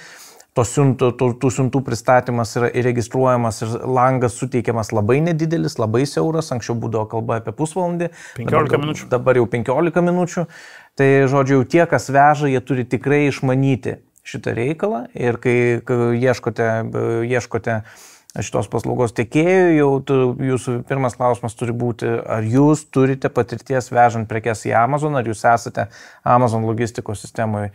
Tų siuntų pristatymas yra įregistruojamas ir langas suteikiamas labai nedidelis, labai siauras. Anksčiau būdavo kalba apie pusvalandį. 15 minučių. Dabar jau 15 minučių. Tai, žodžiu, tie, kas veža, jie turi tikrai išmanyti šitą reikalą. Ir kai ieškote šitos paslaugos tiekėjų, jau jūsų pirmas klausimas turi būti, ar jūs turite patirties vežant prekes į Amazon, ar jūs esate Amazon logistikos sistemoje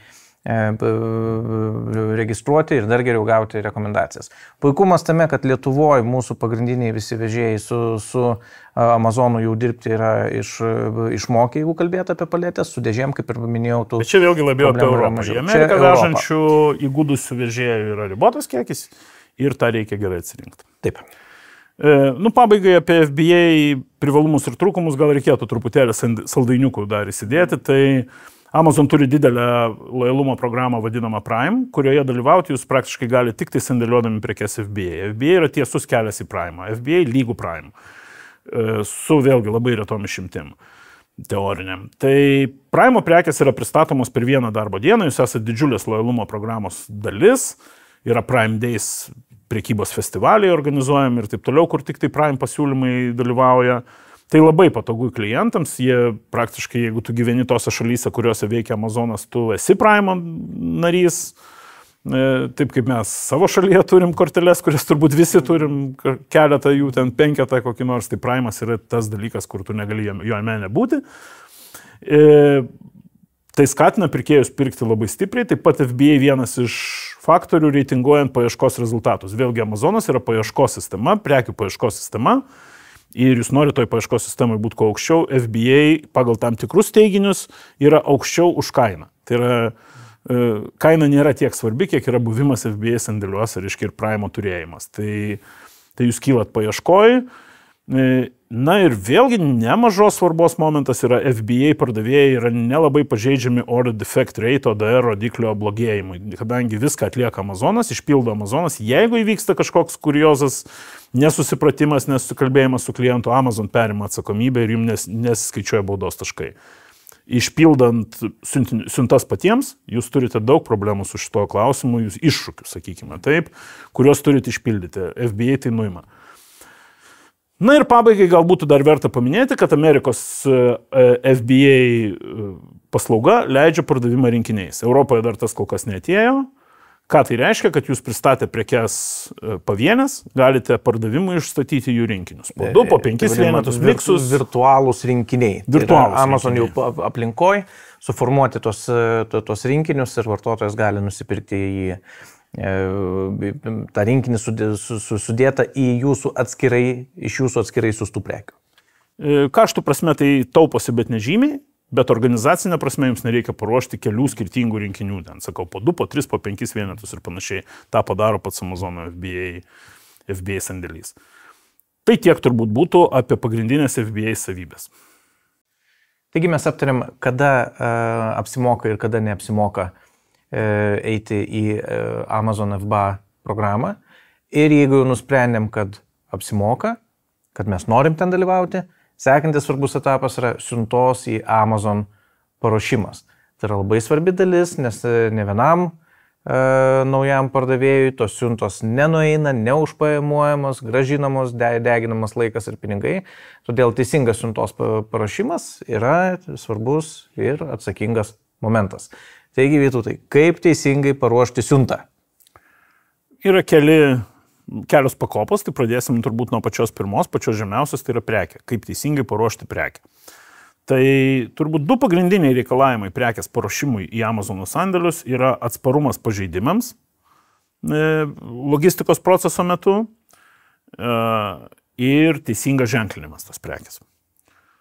registruoti ir dar geriau gauti rekomendacijas. Puikumas tame, kad Lietuvoje mūsų pagrindiniai visi vežėjai su Amazonu jau dirbti yra išmokę, jeigu kalbėti apie paletės, su dėžėm, kaip ir minėjau. Bet čia vėlgi labiau apie Europą. Į Ameriką vežančių įgūdusių vežėjų yra ribotas kiekis ir tą reikia gerai atsirinkti. Taip. Pabaigai apie FBA privalumus ir trūkumus gal reikėtų truputėlį saldainiukų dar įsidėti. Tai Amazon turi didelę lojalumo programą vadinamą Prime, kurioje dalyvauti jūs praktiškai gali tik tai sandėliuodami prekes FBA. FBA yra tiesus kelias į Prime. FBA lygų Prime. Su vėlgi labai retom išimtim teoriniam. Tai Prime prekes yra pristatomos per vieną darbo dieną, jūs esate didžiulės lojalumo programos dalis, yra Prime Days prekybos festivaliai organizuojami ir taip toliau, kur tik tai Prime pasiūlymai dalyvauja. Tai labai patogu klientams, jie praktiškai, jeigu tu gyveni tose šalyse, kuriuose veikia Amazonas, tu esi Prime narys, taip kaip mes savo šalyje turim korteles, kurias turbūt visi turim, keletą jų, ten 5 kokį nors, tai Prime'as yra tas dalykas, kur tu negali jame nebūti. Tai skatina pirkėjus pirkti labai stipriai, taip pat FBA vienas iš faktorių reitinguojant paieškos rezultatus. Vėlgi Amazonas yra paieškos sistema, prekių paieškos sistema. Ir jūs norite toj paieškos sistemai būti kuo aukščiau, FBA pagal tam tikrus teiginius yra aukščiau už kainą. Tai yra, kaina nėra tiek svarbi, kiek yra buvimas FBA sandėliuose, reiškia ir Prime turėjimas. Tai jūs kylat paieškoj. Na ir vėlgi nemažos svarbos momentas yra FBA pardavėjai yra nelabai pažeidžiami order defect rate, ODR rodiklio blogėjimui. Kadangi viską atlieka Amazonas, išpildo Amazonas, jeigu įvyksta kažkoks kuriozas, nesusipratimas, nesusikalbėjimas su klientu, Amazon perima atsakomybę ir jums nesiskaičiuoja baudos taškai. Išpildant siuntas patiems, jūs turite daug problemų su šito klausimu, jūs iššūkių, sakykime taip, kuriuos turite išpildyti. FBA tai nuima. Na ir pabaigai gal būtų dar verta paminėti, kad Amerikos FBA paslauga leidžia pardavimą rinkiniais. Europoje dar tas kol kas neatėjo. Ką tai reiškia, kad jūs pristatę prekes pavienės, galite pardavimui išstatyti jų rinkinius. Po 2, po 5 vienetus miksus. Virtualūs rinkiniai. Virtualūs Amazon rinkiniai. Jau aplinkoj suformuoti tos rinkinius ir vartotojas gali nusipirkti tą rinkinį sudėtą iš jūsų atskirai sustų prekių. Kaštų prasme tai tauposi, bet nežymiai. Bet organizacinė prasme jums nereikia paruošti kelių skirtingų rinkinių. Ten, sakau, po 2, po 3, po 5 vienetus ir panašiai. Ta padaro pats Amazono FBA sandėlys. Tai tiek turbūt būtų apie pagrindinės FBA savybės. Taigi mes aptarėm, kada apsimoka ir kada neapsimoka eiti į Amazon FBA programą. Ir jeigu nusprendėm, kad apsimoka, kad mes norim ten dalyvauti, sekantis svarbus etapas yra siuntos į Amazon paruošimas. Tai yra labai svarbi dalis, nes ne vienam naujam pardavėjui tos siuntos nenueina, neužpajamuojamos, gražinamos, deginamas laikas ir pinigai. Todėl teisingas siuntos paruošimas yra svarbus ir atsakingas momentas. Taigi, Vytautai, kaip teisingai paruošti siuntą? Yra keli kelios pakopos, tai pradėsim turbūt nuo pačios žemiausios, tai yra prekė, kaip teisingai paruošti prekę. Tai turbūt 2 pagrindiniai reikalavimai prekės paruošimui į Amazono sandėlius yra atsparumas pažeidimams logistikos proceso metu ir teisingas ženklinimas tos prekės.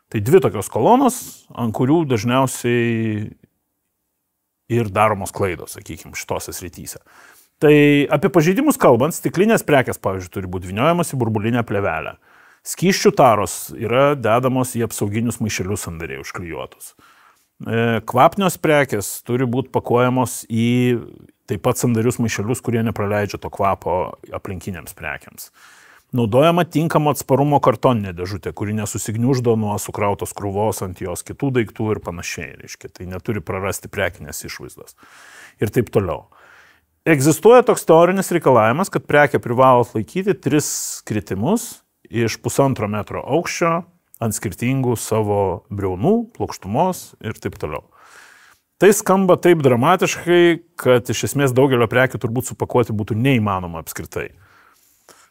Tai 2 tokios kolonos, ant kurių dažniausiai ir daromos klaidos, sakykime, šitose srityse. Tai apie pažeidimus kalbant, stiklinės prekės, pavyzdžiui, turi būti vyniojamas į burbulinę plėvelę. Skysčių taros yra dedamos į apsauginius maišelius sandariai užklijuotus. Kvapnios prekės turi būti pakuojamos į taip pat sandarius maišelius, kurie nepraleidžia to kvapo aplinkiniams prekiams. Naudojama tinkamo atsparumo kartoninė dėžutė, kuri nesusigniuždo nuo sukrautos krūvos ant jos kitų daiktų ir panašiai. Reiškia, tai neturi prarasti prekinės išvaizdos. Ir taip toliau. Egzistuoja toks teorinis reikalavimas, kad prekė privalo atlaikyti 3 kritimus iš 1,5 metro aukščio ant skirtingų savo briaunų, plokštumos ir taip toliau. Tai skamba taip dramatiškai, kad iš esmės daugelio prekių turbūt supakuoti būtų neįmanoma apskritai.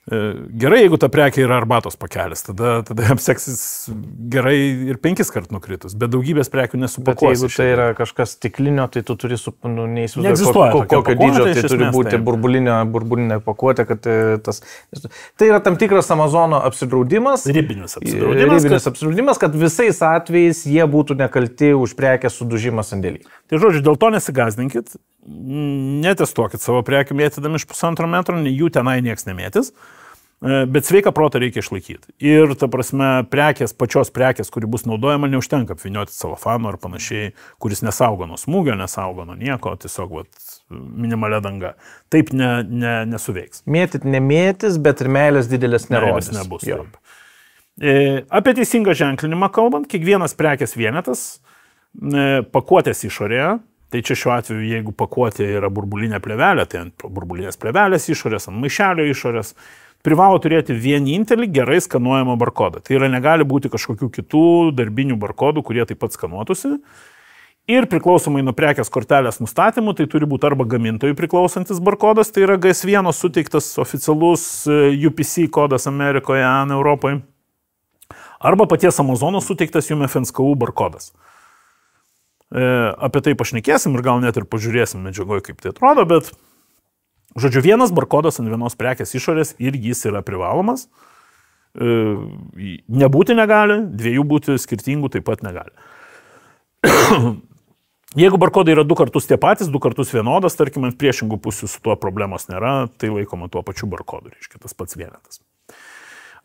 Gerai, jeigu ta prekė yra arbatos pakelis, tada jam seksis gerai ir 5 kart nukritus, bet daugybės prekių nesupakuosi. Bet jeigu tai yra kažkas stiklinio, tai tu turi neįsivaizduoti, kokio dydžio tai turi būti burbulinė pakuotė, kad tas... Tai yra tam tikras Amazono apsidraudimas. Ribinis apsidraudimas, kad visais atvejais jie būtų nekalti už prekės sudužimą sandėlį. Tai žodžiu, dėl to nesigazdinkit, netestuokit savo prekių mėtydami iš 1,5 metro, jų tenai nieks nemėtis. Bet sveiką protą reikia išlaikyti. Ir, ta prasme, pačios prekės, kuri bus naudojama, neužtenka apvynioti celofanu ar panašiai, kuris nesaugo nuo smūgio, nesaugo nuo nieko, tiesiog minimalia danga. Taip nesuveiks. Mėtyt nemėtis, bet ir meilės didelės nerodys. Nebus. Apie teisingą ženklinimą kalbant, kiekvienas prekės vienetas pakuotės išorėje, tai čia šiuo atveju, jeigu pakuotė yra burbulinė plėvelė, tai ant burbulinės plėvelės išorės, ant maišelio išorės, privalo turėti vienintelį gerai skanuojamą barkodą. Tai yra, negali būti kažkokių kitų darbinių barkodų, kurie taip pat skanuotųsi. Ir priklausomai nuo prekės kortelės nustatymų, tai turi būti arba gamintojui priklausantis barkodas, tai yra GS1 suteiktas oficialus UPC kodas Amerikoje, Europoje, arba paties Amazono suteiktas UMFNSKU barkodas. Apie tai pašnekėsim ir gal net ir pažiūrėsim medžiagoje, kaip tai atrodo, bet žodžiu, vienas barkodas ant vienos prekės išorės ir jis yra privalomas. Nebūti negali, 2 būti skirtingų taip pat negali. Jeigu barkodai yra 2 kartus tie patys, 2 kartus vienodas, tarkim, ant priešingų pusių su tuo problemos nėra, tai laikoma tuo pačiu barkodu, reiškia tas pats vienetas.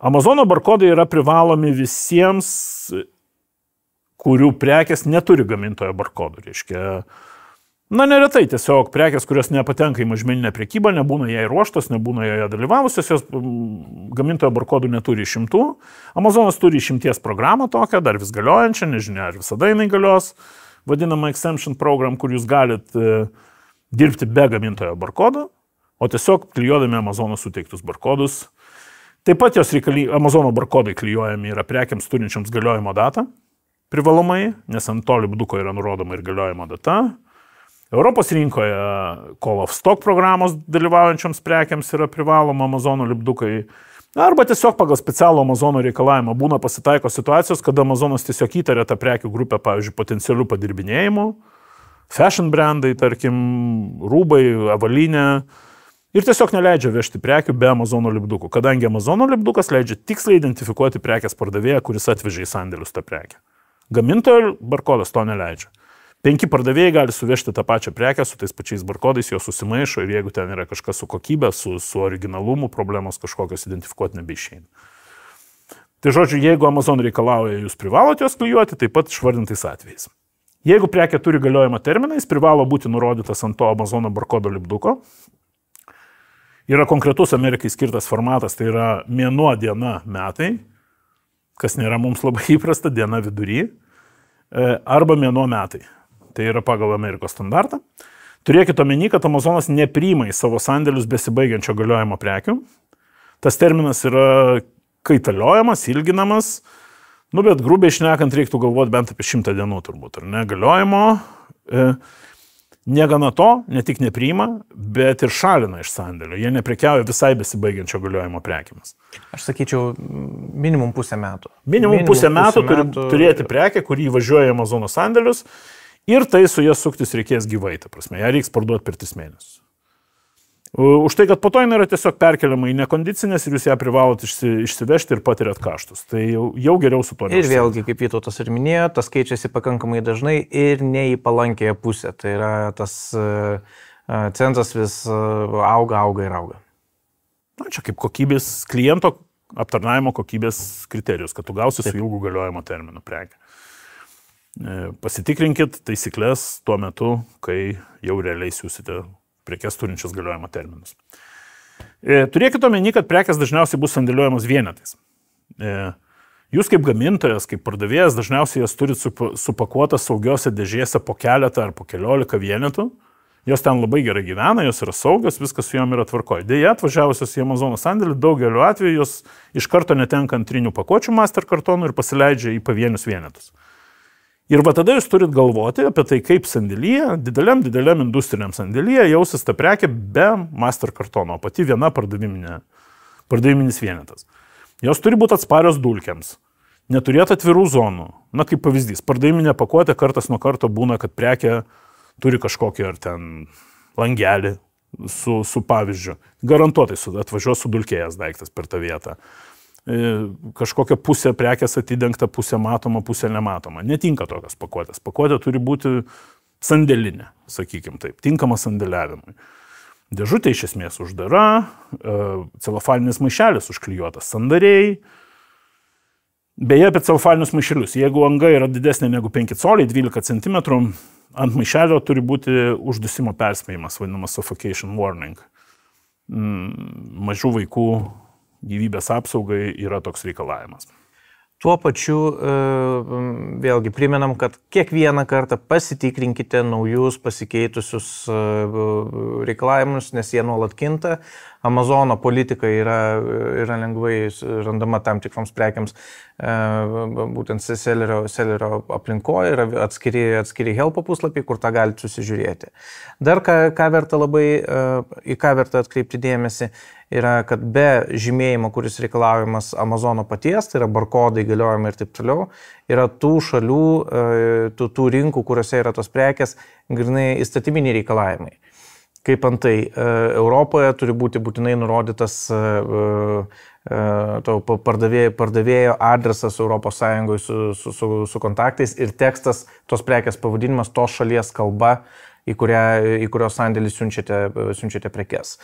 Amazono barkodai yra privalomi visiems, kurių prekės neturi gamintojo barkodų, reiškia. Neretai tiesiog prekės, kurios nepatenka į mažmeninę prekybą, nebūna jai ruoštos, nebūna joje dalyvavusios, jos gamintojo barkodų neturi išimtų. Amazonas turi išimties programą tokią, dar vis galiojančią, nežinia, ar visada jinai galios, vadinama exemption program, kur jūs galit dirbti be gamintojo barkodo, o tiesiog klijuodami Amazono suteiktus barkodus. Taip pat Amazono barkodai klijuojami yra prekiams turinčiams galiojimo datą, privalomai, nes ant to lipduko yra nurodoma ir galiojimo data. Europos rinkoje Call of Stock programos dalyvaujančioms prekiams yra privaloma Amazono lipdukai. Arba tiesiog pagal specialų Amazono reikalavimą būna pasitaiko situacijos, kada Amazonas tiesiog įtarė tą prekių grupę, pavyzdžiui, potencialių padirbinėjimų, fashion brandai, tarkim, rūbai, avalynė, ir tiesiog neleidžia vežti prekių be Amazono lipdukų, kadangi Amazono lipdukas leidžia tiksliai identifikuoti prekės pardavėją, kuris atvežė į sandėlius tą prekę. Gamintojo barkodas to neleidžia. 5 pardavėjai gali suvežti tą pačią prekę su tais pačiais barkodais, jos susimaišo ir jeigu ten yra kažkas su kokybė, su originalumu, problemos kažkokios identifikuoti nebeišeina. Tai žodžiu, jeigu Amazon reikalauja, jūs privalote jos klijuoti, taip pat išvardintais atvejais. Jeigu prekė turi galiojimo terminą, jis privalo būti nurodytas ant to Amazono barkodo lipduko. Yra konkretus Amerikai skirtas formatas, tai yra mėnuo, diena, metai, kas nėra mums labai įprasta, diena vidury, arba mėnuo metai. Tai yra pagal Amerikos standartą. Turėkite omeny, kad Amazonas nepriima į savo sandėlius besibaigiančio galiojimo prekių. Tas terminas yra kaitaliojamas, ilginamas, bet grubiai šnekant reiktų galvoti bent apie 100 dienų turbūt, ar ne, galiojimo. Negana to, ne tik nepriima, bet ir šalina iš sandėlio. Jie neprekiauja visai besibaigiančio galiojimo prekiamis. Aš sakyčiau, minimum pusę metų. Minimum pusę metų turi turėti prekę, kurį įvažiuoja į Amazono sandėlius ir tai su jie suktis reikės gyvai, ta prasme, ją reiks parduoti per 3 mėnesius. Už tai, kad po to jinai yra tiesiog perkeliama į nekondicinės ir jūs ją privalot išsivežti ir patiriat kaštus. Tai jau geriau su to neužsiimti. Ir vėlgi, kaip Vytautas ir minėjo, tas keičiasi pakankamai dažnai ir ne į palankėją pusę. Tai yra tas centras vis auga ir auga. Na, čia kaip kokybės kliento aptarnavimo kokybės kriterijus, kad tu gausi su ilgu galiojimo terminu prekę. Pasitikrinkit taisyklės tuo metu, kai jau realiai siūsite prekes turinčias galiojimo terminus. Turėkite omeny, kad prekes dažniausiai bus sandėliuojamos vienetais. Jūs kaip gamintojas, kaip pardavėjas, dažniausiai jas turit supakuotas saugiose dėžėse po keletą ar po 14 vienetų. Jos ten labai gerai gyvena, jos yra saugios, viskas su jom yra tvarkoje. Deja, atvažiavusios į Amazono sandėlį, daugeliu atveju jos iš karto netenka antrinių pakuočių master kartonų ir pasileidžia į pavienius vienetus. Ir va tada jūs turit galvoti apie tai, kaip sandėlyje, dideliam industriniam sandėlyje jausis ta prekė be master kartono, pati viena pardaviminis vienetas. Jos turi būti atsparios dulkėms, neturėti atvirų zonų. Na, kaip pavyzdys, pardaviminė pakuotė kartas nuo karto būna, kad prekė turi kažkokį ar ten langelį su pavyzdžiu. Garantuotai atvažiuos sudulkėjęs daiktas per tą vietą. Kažkokia pusė prekės atidengta, pusė matoma, pusė nematoma. Netinka tokios pakuotės. Pakuotė turi būti sandėlinė, sakykim taip, tinkama sandėliavimui. Dėžutė iš esmės uždara, celofaninis maišelis užklijuotas sandariai. Beje, apie celofalinius maišelius. Jeigu anga yra didesnė negu 5 coliai, 12 cm, ant maišelio turi būti uždusimo perspėjimas, vadinamas suffocation warning. Mažų vaikų gyvybės apsaugai yra toks reikalavimas. Tuo pačiu vėlgi primenam, kad kiekvieną kartą pasitikrinkite naujus pasikeitusius reikalavimus, nes jie nuolat kinta. Amazono politika yra lengvai randama tam tikroms prekiams, būtent sellerio aplinkoje, yra atskiri helpo puslapiai, kur tą galite susižiūrėti. Dar ką verta atkreipti dėmesį, yra, kad be žymėjimo, kuris reikalaujamas Amazono paties, tai yra barkodai, galiojimai ir taip toliau, yra tų šalių, tų rinkų, kuriuose yra tos prekės, grynai įstatyminiai reikalavimai. Kaip antai, Europoje turi būti būtinai nurodytas pardavėjo adresas ES su kontaktais ir tekstas, tos prekės pavadinimas, tos šalies kalba, į kurios sandėlį siunčiate prekes.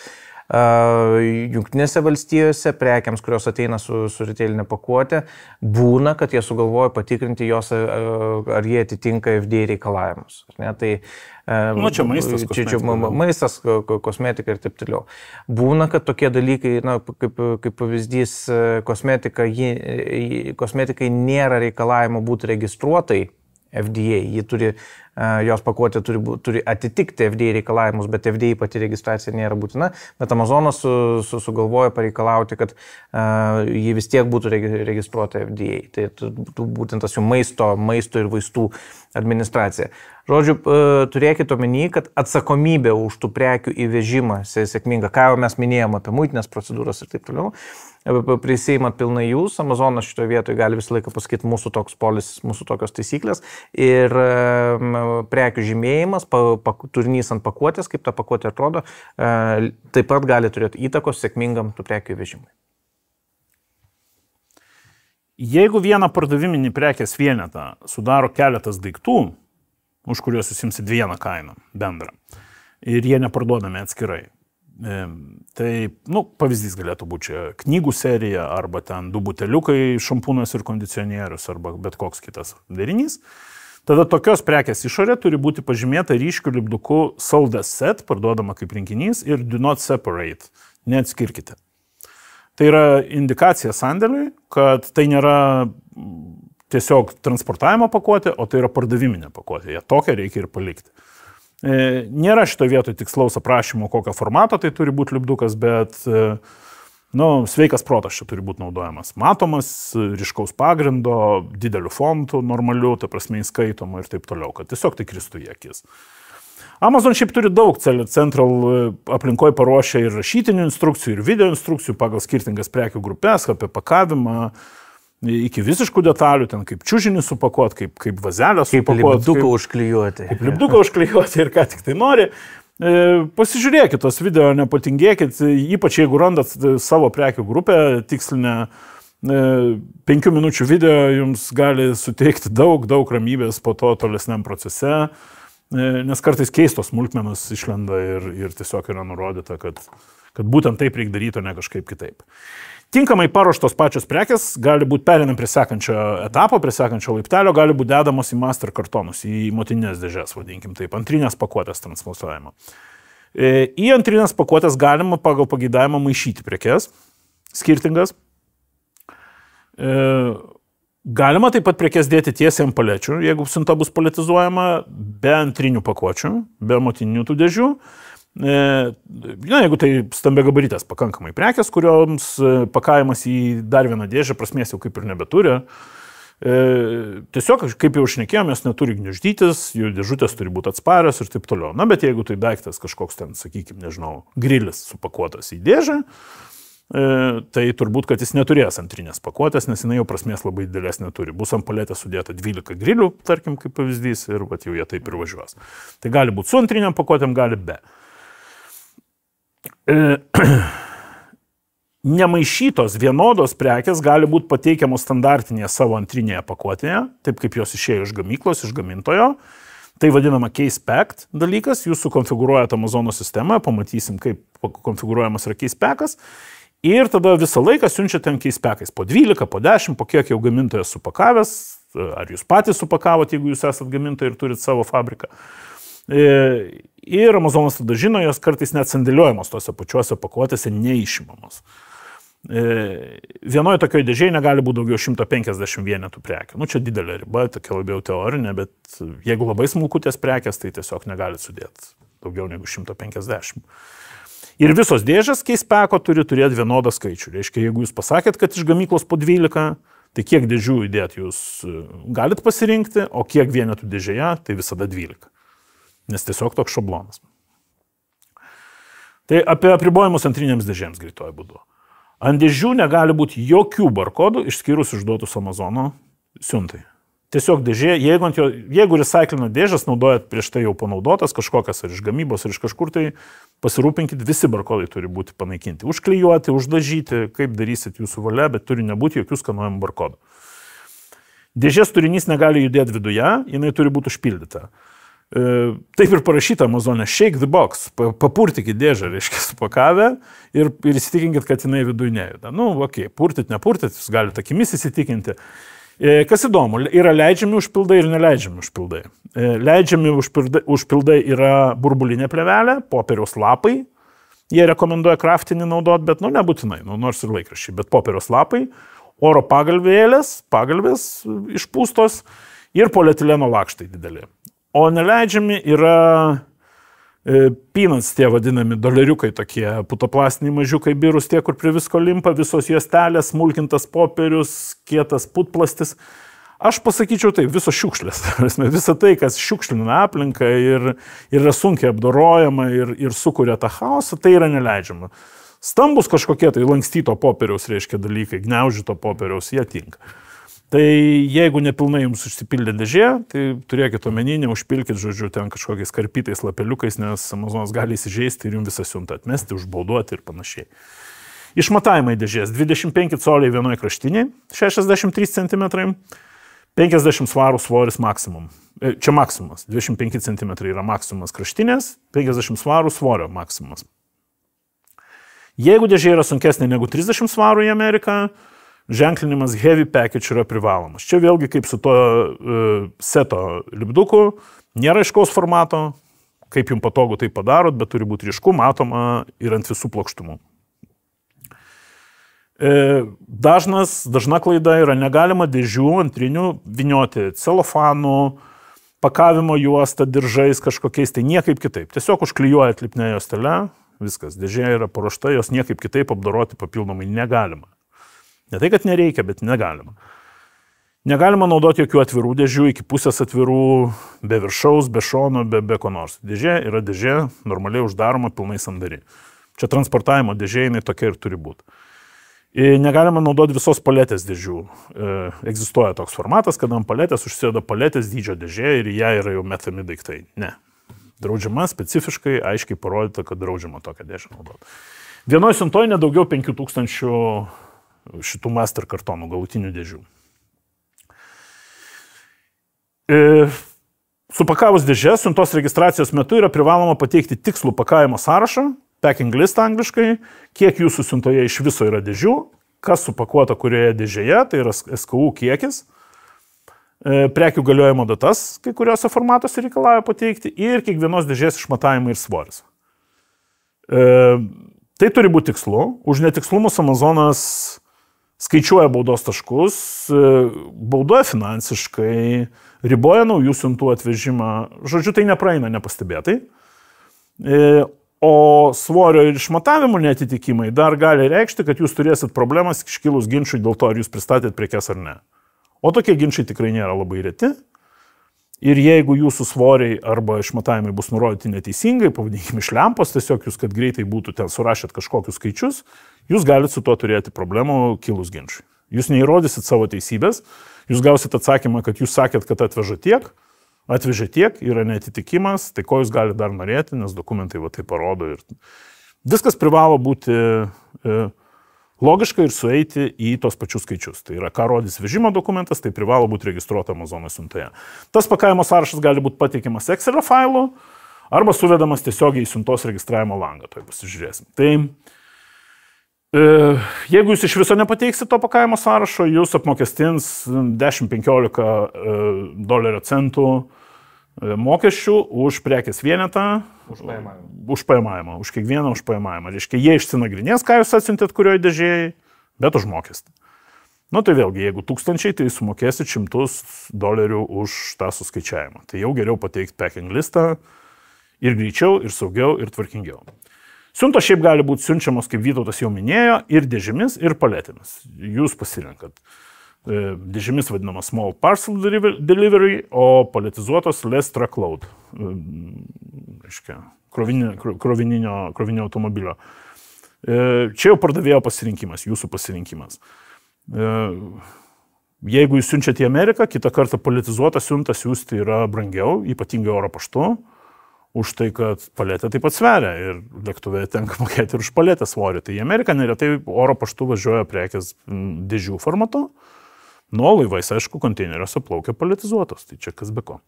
Jungtinėse valstijose prekiams, kurios ateina su retailinė pakuotė, būna, kad jie sugalvoja patikrinti jos, ar jie atitinka FDA reikalavimus. Ne? Tai, čia maistas, maistas, kosmetika ir taip toliau. Būna, kad tokie dalykai, kaip pavyzdys, kosmetikai nėra reikalavimo būti registruotai FDA, jos pakuotė turi atitikti FDA reikalavimus, bet FDA pati registracija nėra būtina, bet Amazonas sugalvoja pareikalauti, kad jį vis tiek būtų registruota FDA. Tai būtent tas jų maisto ir vaistų administracija. Žodžiu, turėkite omeny, kad atsakomybė už tų prekių įvežimą sėkminga, ką jau mes minėjome apie muitinės procedūras ir taip toliau, priseimat pilnai jūs, Amazonas šitoje vietoje gali visą laiką pasakyti mūsų toks polisis, mūsų tokios taisyklės ir prekių žymėjimas, turinys ant pakuotės, kaip ta pakuotė atrodo, taip pat gali turėti įtakos sėkmingam tų prekių įvežimui. Jeigu vieną pardaviminį prekės vienetą sudaro keletas daiktų, už kuriuos jūs imsit vieną kainą bendrą, ir jie neparduodami atskirai, tai, pavyzdys galėtų būti čia knygų serija, arba ten 2 buteliukai, šampūnas ir kondicionierius, arba bet koks kitas derinys, tada tokios prekės išorė turi būti pažymėta ryškiu lipduku sold as set, parduodama kaip rinkinys, ir do not separate, neatskirkite. Tai yra indikacija sandėliui, kad tai nėra tiesiog transportavimo pakuotė, o tai yra pardaviminė pakuotė. Ją tokią reikia ir palikti. Nėra šito vietoje tikslaus aprašymo, kokio formato tai turi būti lipdukas, bet sveikas protas čia turi būti naudojamas. Matomas, ryškaus pagrindo, didelių fontų, normalių, ta prasme įskaitomų ir taip toliau, kad tiesiog tai kristų į akis. Amazon šiaip turi daug Central aplinkoje paruošę ir rašytinių instrukcijų, ir video instrukcijų pagal skirtingas prekių grupės, apie pakavimą, iki visiškų detalių, ten kaip čiužinį supakuoti, kaip vazelę supakuoti. Kaip lipduką užklijuoti. Kaip lipduką užklijuoti ir ką tik tai nori. Pasižiūrėkit tos video, nepatingėkit, ypač jeigu randat savo prekių grupę, tikslinę 5 minučių video jums gali suteikti daug ramybės po to tolesniam procese, nes kartais keistos smulkmenos išlenda ir tiesiog yra nurodyta, kad būtent taip reikia daryti, o ne kažkaip kitaip. Tinkamai paruoštos pačios prekės gali būti perinam prie sekančio etapo, prie sekančio laiptelio, gali būti dedamos į master kartonus, į motininės dėžės, vadinkim taip, antrinės pakuotės transportuojama. Į antrinės pakuotės galima pagal pageidavimą maišyti prekes, skirtingas. Galima taip pat prekes dėti tiesiai ant palečių, jeigu siunta bus paletizuojama, be antrinių pakuočių, be motininių tų dėžių. Jeigu tai stambia gabarytės pakankamai prekės, kurioms pakavimas į dar vieną dėžę prasmės jau kaip ir nebeturi. Tiesiog, kaip jau šnekėjom, jos neturi gniuždytis, jų dėžutės turi būti atsparios ir taip toliau. Na, bet jeigu tai daiktas kažkoks ten, sakykime, nežinau, grilis supakuotas į dėžę, tai turbūt, kad jis neturės antrinės pakuotės, nes jinai jau prasmės labai didelės neturi. Bus ant paletės sudėta 12 grilių, tarkim, kaip pavyzdys, ir jau jie taip ir važiuos. Tai gali būti su antriniam pakuotėm, gali be. Nemaišytos vienodos prekės gali būti pateikiamos standartinėje savo antrinėje pakuotėje, taip kaip jos išėjo iš gamyklos, iš gamintojo. Tai vadinama case packed dalykas, jūs sukonfigūruojate Amazono sistemoje, pamatysim, kaip konfigūruojamas yra case packas. Ir tada visą laiką siunčiate ant case packais po 12, po 10, po kiek jau gamintojas supakavęs, ar jūs patys supakavot, jeigu jūs esat gamintojai ir turit savo fabriką. Ir Amazonas tada žino, jos kartais net sandėliuojamos tose pačiuose pakuotėse neišimamos. Vienoje tokioje dėžėje negali būti daugiau 150 vienetų prekių. Čia didelė riba, tokia labiau teorinė, bet jeigu labai smulkutės prekės, tai tiesiog negali sudėti daugiau negu 150. Ir visos dėžės case packo turi turėti vienodą skaičių. Reiškia, jeigu jūs pasakėt, kad iš gamyklos po 12, tai kiek dėžių įdėti jūs galit pasirinkti, o kiek vienetų dėžėje, tai visada 12. Nes tiesiog toks šablonas. Tai apie apribojimus antrinėms dėžėms greituoju būdu. Ant dėžių negali būti jokių barkodų, išskyrus išduotus Amazono siuntai. Tiesiog dėžė, jeigu recyklino dėžės naudojat prieš tai jau panaudotas kažkokias ar iš gamybos, ar iš kažkur, tai pasirūpinkit, visi barkodai turi būti panaikinti. Užklijuoti, uždažyti, kaip darysit jūsų valia, bet turi nebūti jokių skanuojamų barkodų. Dėžės turinys negali judėti viduje, jinai turi būti užpildyta. Taip ir parašyta Amazone, shake the box, papurtikit dėžę, reiškia, supakavę ir įsitikinkit, kad jinai viduje nejuda. Purtit, nepurtit, jūs galite akimis įsitikinti. Kas įdomu, yra leidžiami užpildai ir neleidžiami užpildai. Leidžiami užpildai yra burbulinė plėvelė, popieriaus lapai. Jie rekomenduoja kraftinį naudoti, bet nebūtinai, nors ir laikraščiai, bet popieriaus lapai, oro pagalvės išpūstos ir polietileno lakštai dideli. O neleidžiami yra peanuts, tie vadinami doleriukai, tokie putoplastiniai mažiukai birus, tie, kur prie visko limpa, visos juostelės, smulkintas popierius, kietas putplastis. Aš pasakyčiau taip, visos šiukšlės. Visa tai, kas šiukšlina aplinką ir yra sunkiai apdorojama ir sukuria tą chaosą, tai yra neleidžiama. Stambus kažkokie tai lankstyto popieriaus, reiškia, dalykai, gniaužyto popieriaus, jie tinka. Tai jeigu nepilnai jums užsipildė dėžė, tai turėkit omeny, neužpilkit, žodžiu, ten kažkokiais karpytais lapeliukais, nes Amazonas gali įsižeisti ir jums visą siuntą atmesti, užbauduoti ir panašiai. Išmatavimai dėžės 25 coliai vienoje kraštiniai, 63 cm, 50 svarų svoris maksimum. Čia maksimumas, 25 cm yra maksimumas kraštinės, 50 svarų svorio maksimumas. Jeigu dėžė yra sunkesnė negu 30 svarų į Ameriką, ženklinimas heavy package yra privalomas. Čia vėlgi kaip su to seto lipduku, nėra aiškaus formato, kaip jums patogu tai padarot, bet turi būti ryšku, matoma ir ant visų plokštumų. Dažna klaida yra negalima dėžių antrinių vynioti celofanų, pakavimo juostą, diržais kažkokiais, tai niekaip kitaip. Tiesiog užklijuojat lipnę juostelę, viskas, dėžė yra paruošta, jos niekaip kitaip apdoroti papildomai negalima. Ne tai, kad nereikia, bet negalima. Negalima naudoti jokių atvirų dėžių, iki pusės atvirų, be viršaus, be šono, be ko nors. Dėžė yra dėžė, normaliai uždaroma, pilnai sandari. Čia transportavimo dėžė, jinai tokia ir turi būti. Negalima naudoti visos paletės dėžių. Egzistuoja toks formatas, kada ant paletės užsėda paletės dydžio dėžė ir į ją yra jau metami daiktai. Ne. Draudžiama specifiškai, aiškiai parodyta, kad draudžiama tokią dėžę naudoti. Vienoje siuntoje nedaugiau 5000 šitų master kartonų galutinių dėžių. Supakavus dėžę, siuntos registracijos metu yra privaloma pateikti tikslų pakavimo sąrašą, packing list angliškai, kiek jūsų siuntoje iš viso yra dėžių, kas supakuota kurioje dėžėje, tai yra SKU kiekis, prekių galiojimo datas, kai kuriuose formatuose reikalauja pateikti, ir kiekvienos dėžės išmatavimai ir svoris. Tai turi būti tikslu. Už netikslumus Amazonas skaičiuoja baudos taškus, baudoja finansiškai, riboja naujų siuntų atvežimą. Žodžiu, tai nepraeina nepastebėtai. O svorio ir išmatavimų netitikimai dar gali reikšti, kad jūs turėsit problemas iškilus ginčiui dėl to, ar jūs pristatėt prekes ar ne. O tokie ginčiai tikrai nėra labai reti. Ir jeigu jūsų svoriai arba išmatavimai bus nurodyti neteisingai, pavadinkime iš lempos, tiesiog jūs, kad greitai būtų ten surašėt kažkokius skaičius, jūs galite su tuo turėti problemų kilus ginčiui. Jūs neįrodysit savo teisybės, jūs gausit atsakymą, kad jūs sakėt, kad atvežė tiek, yra netitikimas, tai ko jūs galite dar norėti, nes dokumentai va tai parodo. Ir viskas privalo būti logiška ir sueiti į tos pačius skaičius. Tai yra, ką rodys vežimo dokumentas, tai privalo būti registruota Amazono siuntoje. Tas pakavimo sąrašas gali būti pateikiamas Excel failu arba suvedamas tiesiogiai į siuntos registravimo langą. Tai pasižiūrėsim. Tai jeigu jūs iš viso nepateiksit to pakavimo sąrašo, jūs apmokestins 10-15 dolerio centų mokesčių už prekės vienetą, už pajamavimą, už kiekvieną už pajamavimą. Reiškia, jie išsinagrinės, ką jūs atsiuntėt kurioje dėžėje, bet už mokestį. Nu tai vėlgi, jeigu 1000, tai sumokėsit $100 už tą suskaičiavimą. Tai jau geriau pateikti packing listą ir greičiau, ir saugiau, ir tvarkingiau. Siuntos šiaip gali būti siunčiamos, kaip Vytautas jau minėjo, ir dėžėmis, ir paletėmis. Jūs pasirenkat. Dėžėmis vadinama small parcel delivery, o paletizuotos less truckload. Reiškia, krovininio automobilio. Čia jau pardavėjo pasirinkimas, jūsų pasirinkimas. Jeigu jūs siunčiate į Ameriką, kitą kartą paletizuotą siuntą siūsti yra brangiau, ypatingai oro paštu. Už tai, kad paletė taip pat sveria ir lėktuvė tenka mokėti ir už paletę svorį. Tai į Ameriką neretai oro paštu važiuoja prekės dėžių formatu, nuo laivais, aišku, konteineriuose plaukia paletizuotos. Tai čia kas be ko.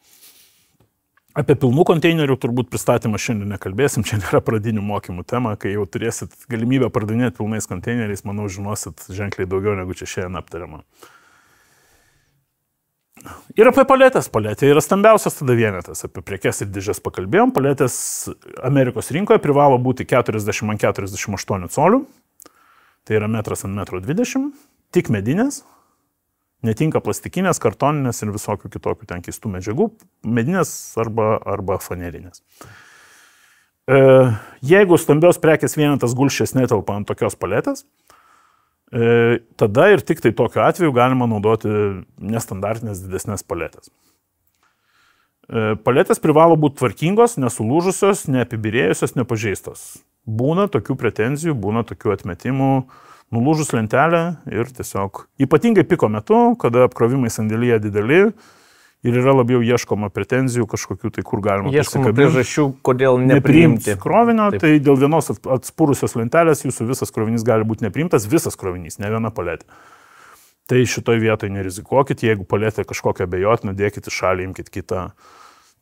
Apie pilnų konteinerių turbūt pristatymą šiandien nekalbėsim, čia nėra pradinių mokymų tema, kai jau turėsit galimybę pardavinėti pilnais konteineriais, manau, žinosit ženkliai daugiau negu čia šiandien aptariama. Ir apie paletės. Paletė yra stambiausias tada vienetas. Apie prekes ir dėžes pakalbėjom. Paletės Amerikos rinkoje privalo būti 40x48 colių. Tai yra 1x1,20 m. Tik medinės. Netinka plastikinės, kartoninės ir visokių kitokių ten keistų medžiagų. Medinės arba fanerinės. Jeigu stambios prekės vienetas gulščias netelpa ant tokios paletės, tada ir tik tai tokiu atveju galima naudoti nestandartinės didesnės paletės. Paletės privalo būti tvarkingos, nesulūžusios, neapibirėjusios, nepažeistos. Būna tokių pretenzijų, būna tokių atmetimų, nulūžus lentelę ir tiesiog ypatingai piko metu, kada apkrovimai sandėlyje dideli ir yra labiau ieškoma pretenzijų kažkokių, tai kur galima ieškoma priežasčių, kodėl nepriimti krovinio. Taip. Tai dėl vienos atspūrusios lentelės jūsų visas krovinys gali būti nepriimtas, visas krovinys, ne viena paletė. Tai šitoj vietoje nerizikuokit, jeigu paletė kažkokią abejotiną, dėkit į šalį, imkit kitą,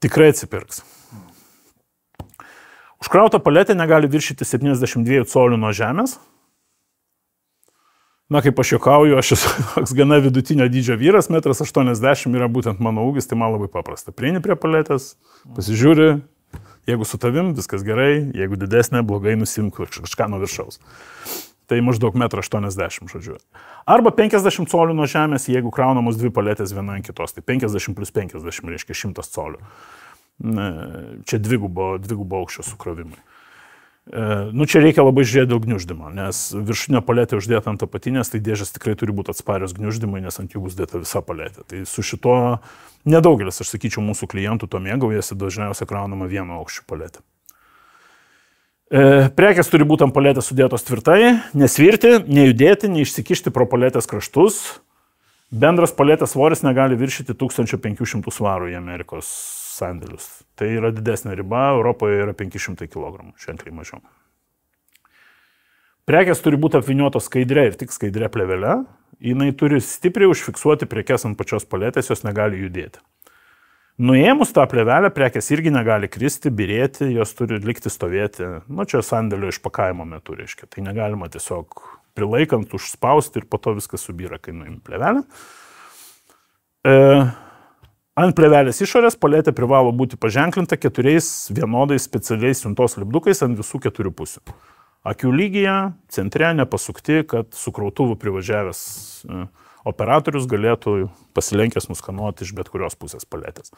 tikrai atsipirks. Užkrauta paletė negali viršyti 72 colių nuo žemės. Na, kaip aš juokauju, aš esu toks gana vidutinio dydžio vyras, 1,80 m yra būtent mano ūgis, tai man labai paprasta. Prieini prie paletės, pasižiūri, jeigu su tavim, viskas gerai, jeigu didesnė, blogai nusimk kažką nuo viršaus. Tai maždaug 1,80 m, žodžiu. Arba 50 colių nuo žemės, jeigu kraunamos dvi paletės viena ant kitos, tai 50 + 50 reiškia 100 colių. Čia dvigubo aukščio sukrovimai. Čia reikia labai žiūrėti dėl gniuždymo, nes viršutinio paletė uždėta ant apatinės, tai dėžės tikrai turi būti atsparios gniuždymui, nes ant jų bus dėta visa paletė. Tai su šito nedaugelis, aš sakyčiau, mūsų klientų to mėgaujasi, dažniausiai kraunama vieno aukščio paletė. Prekės turi būti ant paletės sudėtos tvirtai, nesvirti, nejudėti, neišsikišti pro paletės kraštus. Bendras paletės svoris negali viršyti 1500 svarų į Amerikos sandėlius. Tai yra didesnė riba, Europoje yra 500 kg, ženkliai mažiau. Prekės turi būti apvyniotos skaidrė ir tik skaidrė plėvelė. Jinai turi stipriai užfiksuoti prekes ant pačios paletės, jos negali judėti. Nuėmus tą plėvelę, prekės irgi negali kristi, birėti, jos turi likti stovėti, čia sandėlio išpakavimo metu, reiškia. Tai negalima tiesiog prilaikant, užspausti ir po to viskas subyra, kai nuimi plėvelę. Ant plėvelės išorės paletė privalo būti paženklinta 4 vienodais specialiais siuntos lipdukais ant visų 4 pusių. Akių lygyje, centre nepasukti, kad su krautuvu privažiavęs operatorius galėtų pasilenkęs nuskanuoti iš bet kurios pusės paletės.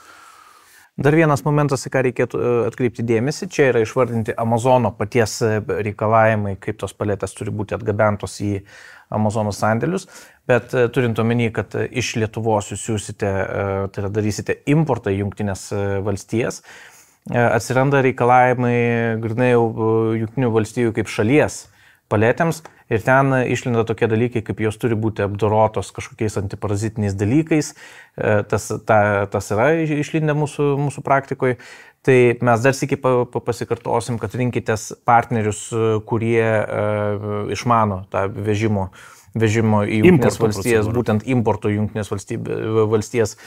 Dar vienas momentas, į ką reikėtų atkreipti dėmesį, čia yra išvardinti Amazono paties reikalavimai, kaip tos paletės turi būti atgabentos į Amazono sandėlius, bet turint omeny, kad iš Lietuvos jūs siūsite, tai yra darysite importą į Jungtinės valstijas, atsiranda reikalavimai grynai jau Jungtinių valstijų kaip šalies paletėms ir ten išlinda tokie dalykai, kaip jos turi būti apdorotos kažkokiais antiparazitiniais dalykais, tas yra išlindę mūsų praktikoje. Tai mes dar sykį pasikartosim, kad rinkitės partnerius, kurie išmano tą vežimo į Jungtinės valstijas, būtent importo į Jungtinės valstijas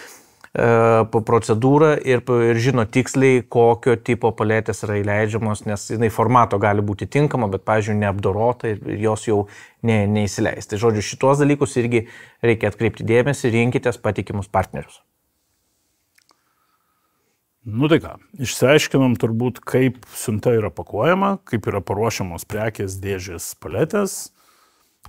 procedūrą ir žino tiksliai, kokio tipo paletės yra įleidžiamos, nes jinai formato gali būti tinkama, bet, pavyzdžiui, neapdorota ir jos jau neįsileis. Tai, žodžiu, šitos dalykus irgi reikia atkreipti dėmesį, rinkitės patikimus partnerius. Tai ką, išsiaiškinom turbūt, kaip siunta yra pakuojama, kaip yra paruošiamos prekės, dėžės, paletės,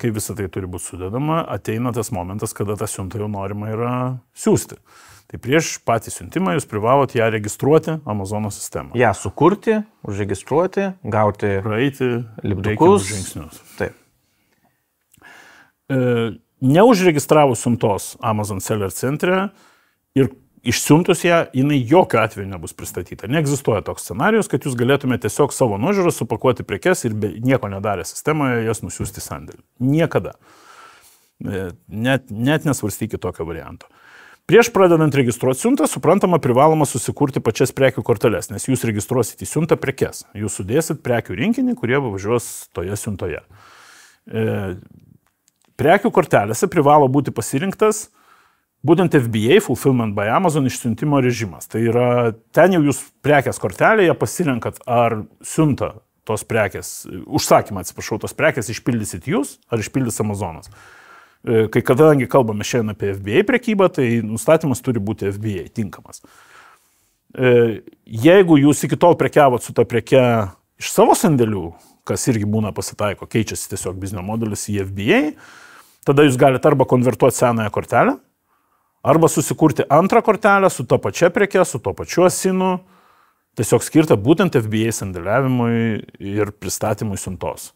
kaip visą tai turi būti sudedama, ateina tas momentas, kada tą siuntą jau norima yra siūsti. Tai prieš patį siuntimą jūs privalot ją registruoti Amazono sistemą. Ja sukurti, užregistruoti, gauti lipdukus. Žingsnius. Taip. Neužregistravus siuntos Amazon Seller centre ir išsiuntus ją, jinai jokiu atveju nebus pristatyta. Neegzistuoja toks scenarijus, kad jūs galėtumėte tiesiog savo nuožiūrą supakuoti prekes ir nieko nedarę sistemoje jas nusiųsti sandėlį. Niekada. Net nesvarstykite tokio varianto. Prieš pradedant registruoti siuntą, suprantama, privaloma susikurti pačias prekių korteles, nes jūs registruosite į siuntą prekes. Jūs sudėsit prekių rinkinį, kurie važiuos toje siuntoje. Prekių kortelėse privalo būti pasirinktas būtent FBA, Fulfillment by Amazon, išsiuntimo režimas. Tai yra, ten jau jūs prekės kortelėje pasirenkat, ar siuntą tos prekės, užsakymą, atsiprašau, tos prekės išpildysit jūs, ar išpildys Amazonas. Kai kadangi kalbame šiandien apie FBA prekybą, tai nustatymas turi būti FBA tinkamas. Jeigu jūs iki tol prekiavot su ta preke iš savo sandėlių, kas irgi būna pasitaiko, keičiasi tiesiog biznio modelis į FBA, tada jūs galite arba konvertuoti senąją kortelę, arba susikurti antrą kortelę su ta pačia preke, su to pačiu asinu, tiesiog skirta būtent FBA sandėliavimui ir pristatymui siuntos.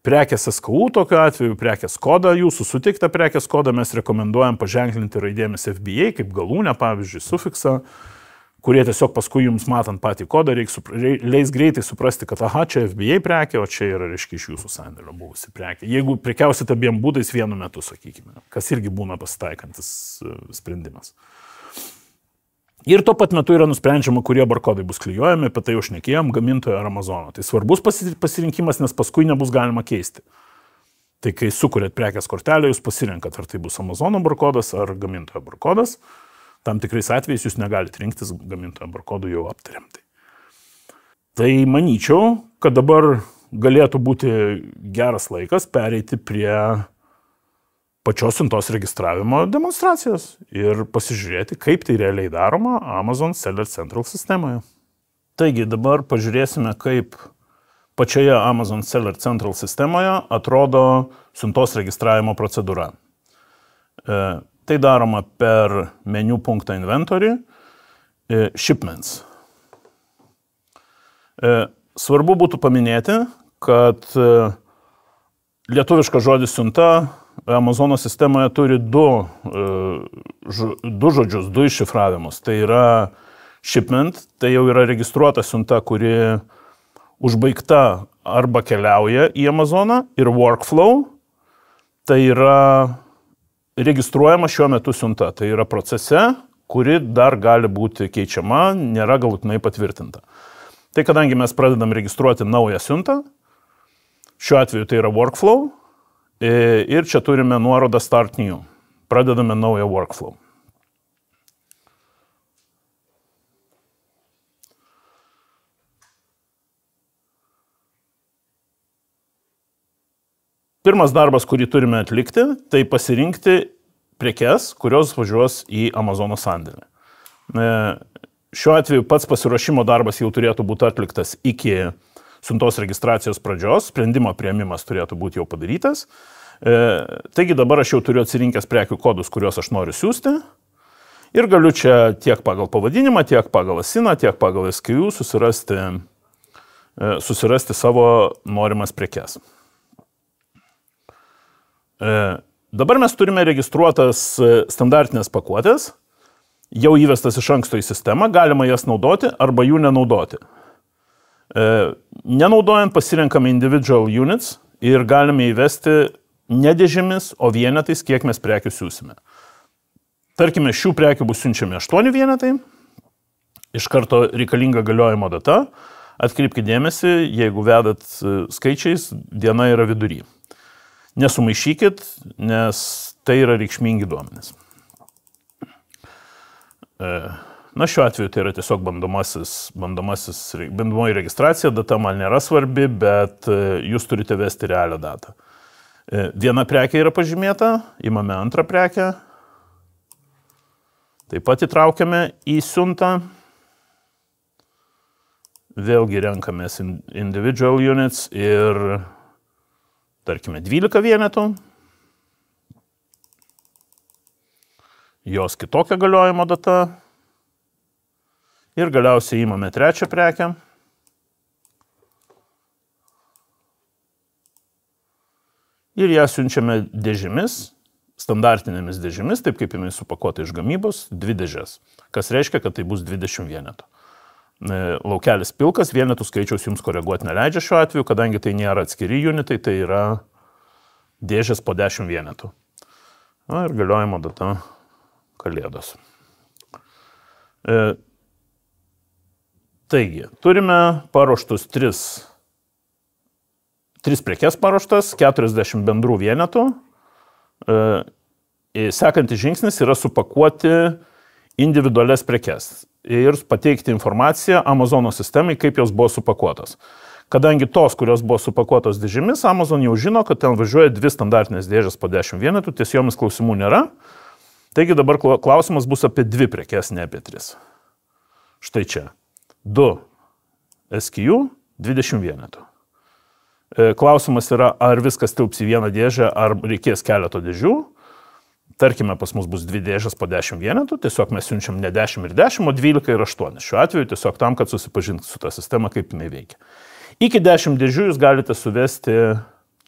Prekės SKU tokiu atveju, prekės kodą, jūsų suteiktą prekės kodą mes rekomenduojam paženklinti raidėmis FBA, kaip galūnę, pavyzdžiui, sufiksą, kurie tiesiog paskui jums matant patį kodą leis greitai suprasti, kad aha, čia FBA prekė, o čia yra, reiškia, iš jūsų sandėlio buvusi prekė. Jeigu prekiausite abiem būdais vienu metu, sakykime, kas irgi būna pasitaikantis sprendimas. Ir tuo pat metu yra nusprendžiama, kurie barkodai bus klijuojami, apie tai jau šnekėjom, gamintojo ar Amazono. Tai svarbus pasirinkimas, nes paskui nebus galima keisti. Tai kai sukuriat prekės kortelę, jūs pasirenkat, ar tai bus Amazono barkodas ar gamintojo barkodas. Tam tikrais atvejais jūs negalite rinktis, gamintojo barkodų jau aptariam. Tai manyčiau, kad dabar galėtų būti geras laikas pereiti prie pačios siuntos registravimo demonstracijos ir pasižiūrėti, kaip tai realiai daroma Amazon Seller Central sistemoje. Taigi dabar pažiūrėsime, kaip pačioje Amazon Seller Central sistemoje atrodo siuntos registravimo procedūra. Tai daroma per meniu punktą Inventory, Shipments. svarbu būtų paminėti, kad lietuviškas žodis siunta Amazono sistemoje turi du žodžius, du iššifravimus. Tai yra shipment, tai jau yra registruota siunta, kuri užbaigta arba keliauja į Amazoną, ir workflow, tai yra registruojama šiuo metu siunta. Tai yra procese, kuri dar gali būti keičiama, nėra galutinai patvirtinta. Tai kadangi mes pradedam registruoti naują siuntą, šiuo atveju tai yra workflow, ir čia turime nuorodą Start New. Pradedame naują workflow. Pirmas darbas, kurį turime atlikti, tai pasirinkti prekes, kurios važiuos į Amazono sandėlį. Šiuo atveju pats pasiruošimo darbas jau turėtų būti atliktas iki siuntos registracijos pradžios, sprendimo priėmimas turėtų būti jau padarytas. Taigi dabar aš jau turiu atsirinkęs prekių kodus, kuriuos aš noriu siūsti. Ir galiu čia tiek pagal pavadinimą, tiek pagal asiną, tiek pagal SKU susirasti savo norimas prekes. Dabar mes turime registruotas standartinės pakuotės, jau įvestas iš anksto į sistemą, galima jas naudoti arba jų nenaudoti. Nenaudojant pasirenkame individual units ir galime įvesti ne dėžėmis, o vienetais, kiek mes prekių siūsime. Tarkime, šių prekių bus siunčiami 8 vienetai, iš karto reikalinga galiojimo data. Atkreipkite dėmesį, jeigu vedat skaičiais, diena yra vidury. Nesumaišykit, nes tai yra reikšmingi duomenys. Šiuo atveju tai yra tiesiog bandomoji registracija, data man nėra svarbi, bet jūs turite vesti realią datą. Viena prekė yra pažymėta, imame antrą prekę, taip pat įtraukiame į siuntą, vėlgi renkamės individual units ir, tarkime, 12 vienetų, jos kitokia galiojimo data. Ir galiausiai įmame trečią prekę. Ir ją siunčiame dėžėmis, standartinėmis dėžėmis, taip kaip jinai supakuota iš gamybos, 2 dėžės. Kas reiškia, kad tai bus 20 vienetų. Laukelis pilkas, vienetų skaičiaus jums koreguoti neleidžia šiuo atveju, kadangi tai nėra atskiri unitai, tai yra dėžės po 10 vienetų. Ir galiojimo data Kalėdos. Taigi, turime paruoštus 3 prekes paruoštas, 40 bendrų vienetų. Sekantis žingsnis yra supakuoti individualias prekes ir pateikti informaciją Amazono sistemai, kaip jos buvo supakuotos. Kadangi tos, kurios buvo supakuotos dėžėmis, Amazon jau žino, kad ten važiuoja 2 standartinės dėžės po 10 vienetų, ties jomis klausimų nėra. Taigi dabar klausimas bus apie 2 prekes, ne apie 3. Štai čia. 2 SKU, 20 vienetų. Klausimas yra, ar viskas tilps į vieną dėžę, ar reikės keleto dėžių. Tarkime, pas mus bus 2 dėžės po 10 vienetų, tiesiog mes siunčiam ne 10 ir 10, o 12 ir 8. Šiuo atveju tiesiog tam, kad susipažinti su ta sistema, kaip jinai veikia. Iki 10 dėžių jūs galite suvesti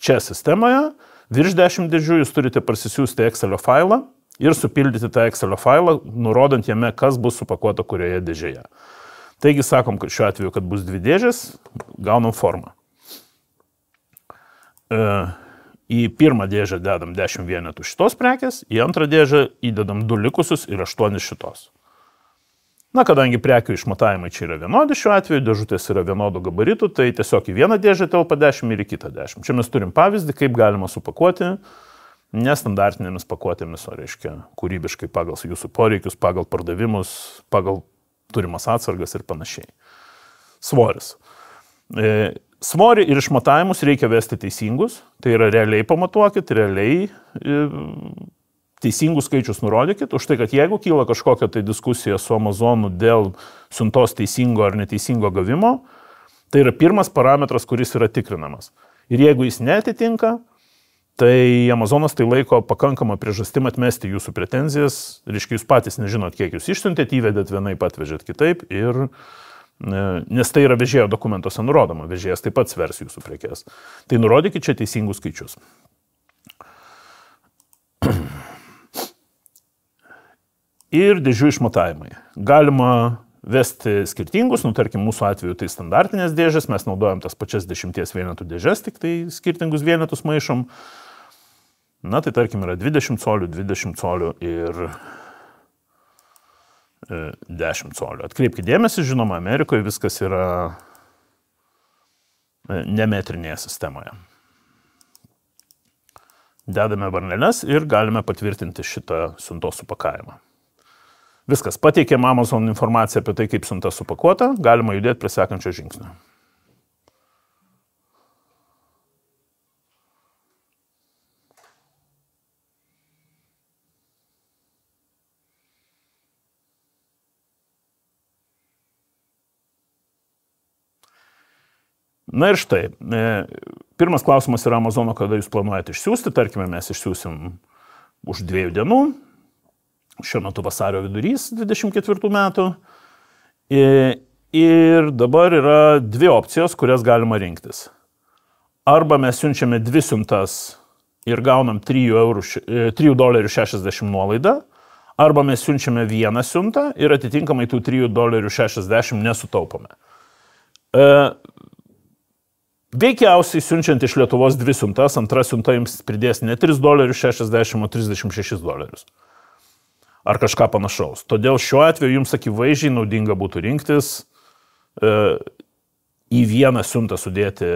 čia sistemoje. Virš 10 dėžių jūs turite parsisiųsti Excelio failą ir supildyti tą Excelio failą, nurodant jame, kas bus supakuota kurioje dėžėje. Taigi sakom, kad šiuo atveju, kad bus 2 dėžės, gaunam formą. Į pirmą dėžę dedam 10 vienetų šitos prekės, į antrą dėžę įdedam 2 likusius ir 8 šitos. Kadangi prekių išmatavimai čia yra vienodi šiuo atveju, dėžutės yra vienodų gabaritų, tai tiesiog į vieną dėžę telpa 10 ir į kitą 10. Čia mes turim pavyzdį, kaip galima supakuoti nestandartinėmis pakuotėmis, o reiškia kūrybiškai pagal jūsų poreikius, pagal pardavimus, pagal turimas atsargas ir panašiai. Svoris. Svorį ir išmatavimus reikia vesti teisingus, tai yra realiai pamatuokit, realiai teisingus skaičius nurodykit, už tai, kad jeigu kyla kažkokia tai diskusija su Amazonu dėl siuntos teisingo ar neteisingo gavimo, tai yra pirmas parametras, kuris yra tikrinamas. Ir jeigu jis neatitinka, tai Amazonas tai laiko pakankamą priežastim atmesti jūsų pretenzijas, reiškia, jūs patys nežinot, kiek jūs išsiuntėt, įvedėt vienaip, atvežėt kitaip ir Nes tai yra vežėjo dokumentuose nurodoma, vežėjas taip pat svers jūsų prekes. Tai nurodykit čia teisingus skaičius. Ir dėžių išmatavimai. Galima vesti skirtingus, tarkim, mūsų atveju tai standartinės dėžės, mes naudojam tas pačias 10 vienetų dėžės, tik tai skirtingus vienetus maišom. Na, tai tarkim yra 20 colių, 20 colių ir 10 colių. Atkreipkite dėmesį, žinoma, Amerikoje viskas yra nemetrinėje sistemoje. Dedame varneles ir galime patvirtinti šitą siuntos supakavimą. Viskas, pateikėm Amazon informaciją apie tai, kaip siunta supakuota, galima judėti prie sekančio žingsnio. Na ir štai, pirmas klausimas yra Amazono, kada jūs planuojate išsiųsti, tarkime, mes išsiųsim už 2 dienų, šiuo metu vasario vidurys 24 metų, ir dabar yra 2 opcijos, kurias galima rinktis. Arba mes siunčiame 2 siuntas ir gaunam $3.60 nuolaidą, arba mes siunčiame 1 siuntą ir atitinkamai tų $3.60 nesutaupome. Veikiausiai siunčiant iš Lietuvos 2 siuntas, antra siunta jums pridės ne $3.60, o $36. Ar kažką panašaus. Todėl šiuo atveju jums akivaizdžiai naudinga būtų rinktis į 1 siuntą sudėti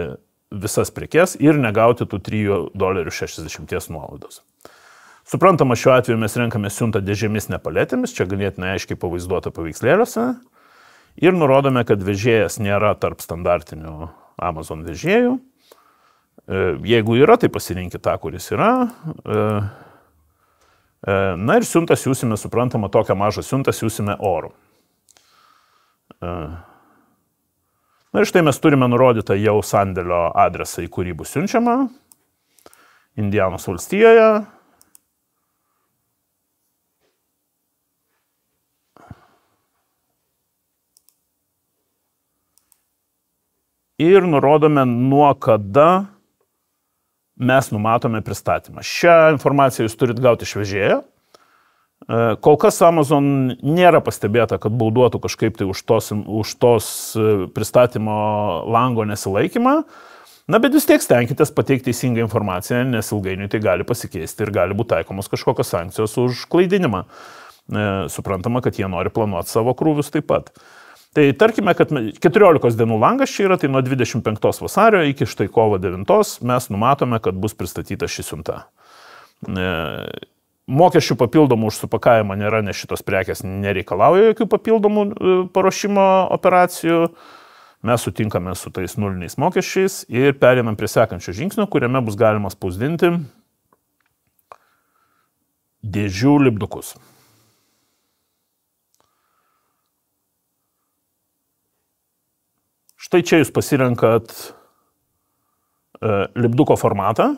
visas prekes ir negauti tų $3.60 nuolaidos. Suprantama, šiuo atveju mes renkame siuntą dėžėmis, ne paletėmis, čia ganėtinai aiškiai pavaizduota paveikslėliuose ir nurodome, kad vežėjas nėra tarp standartinių Amazon vežėjų. Jeigu yra, tai pasirinkite tą, kuris yra. Na ir siuntą siūsime, suprantama, tokią mažą siuntą siūsime oru. Na ir štai mes turime nurodytą jau sandėlio adresą, į kurį bus siunčiama. Indianos valstijoje. Ir nurodome, nuo kada mes numatome pristatymą. Šią informaciją jūs turit gauti iš vežėjo. Kol kas Amazon nėra pastebėta, kad bauduotų kažkaip tai už tos pristatymo lango nesilaikymą. Na, bet vis tiek stenkitės pateikti teisingą informaciją, nes ilgainiui tai gali pasikeisti ir gali būti taikomos kažkokios sankcijos už klaidinimą. Suprantama, kad jie nori planuoti savo krūvius taip pat. Tai tarkime, kad 14 dienų langas čia yra, tai nuo 25 vasario iki štai kovo 9 mes numatome, kad bus pristatyta ši siunta. Mokesčių papildomų už supakavimą nėra, nes šitos prekės nereikalauja jokių papildomų paruošimo operacijų. Mes sutinkame su tais nuliniais mokesčiais ir pereinam prie sekančio žingsnio, kuriame bus galima spausdinti dėžių lipdukus. Štai čia jūs pasirenkat lipduko formatą.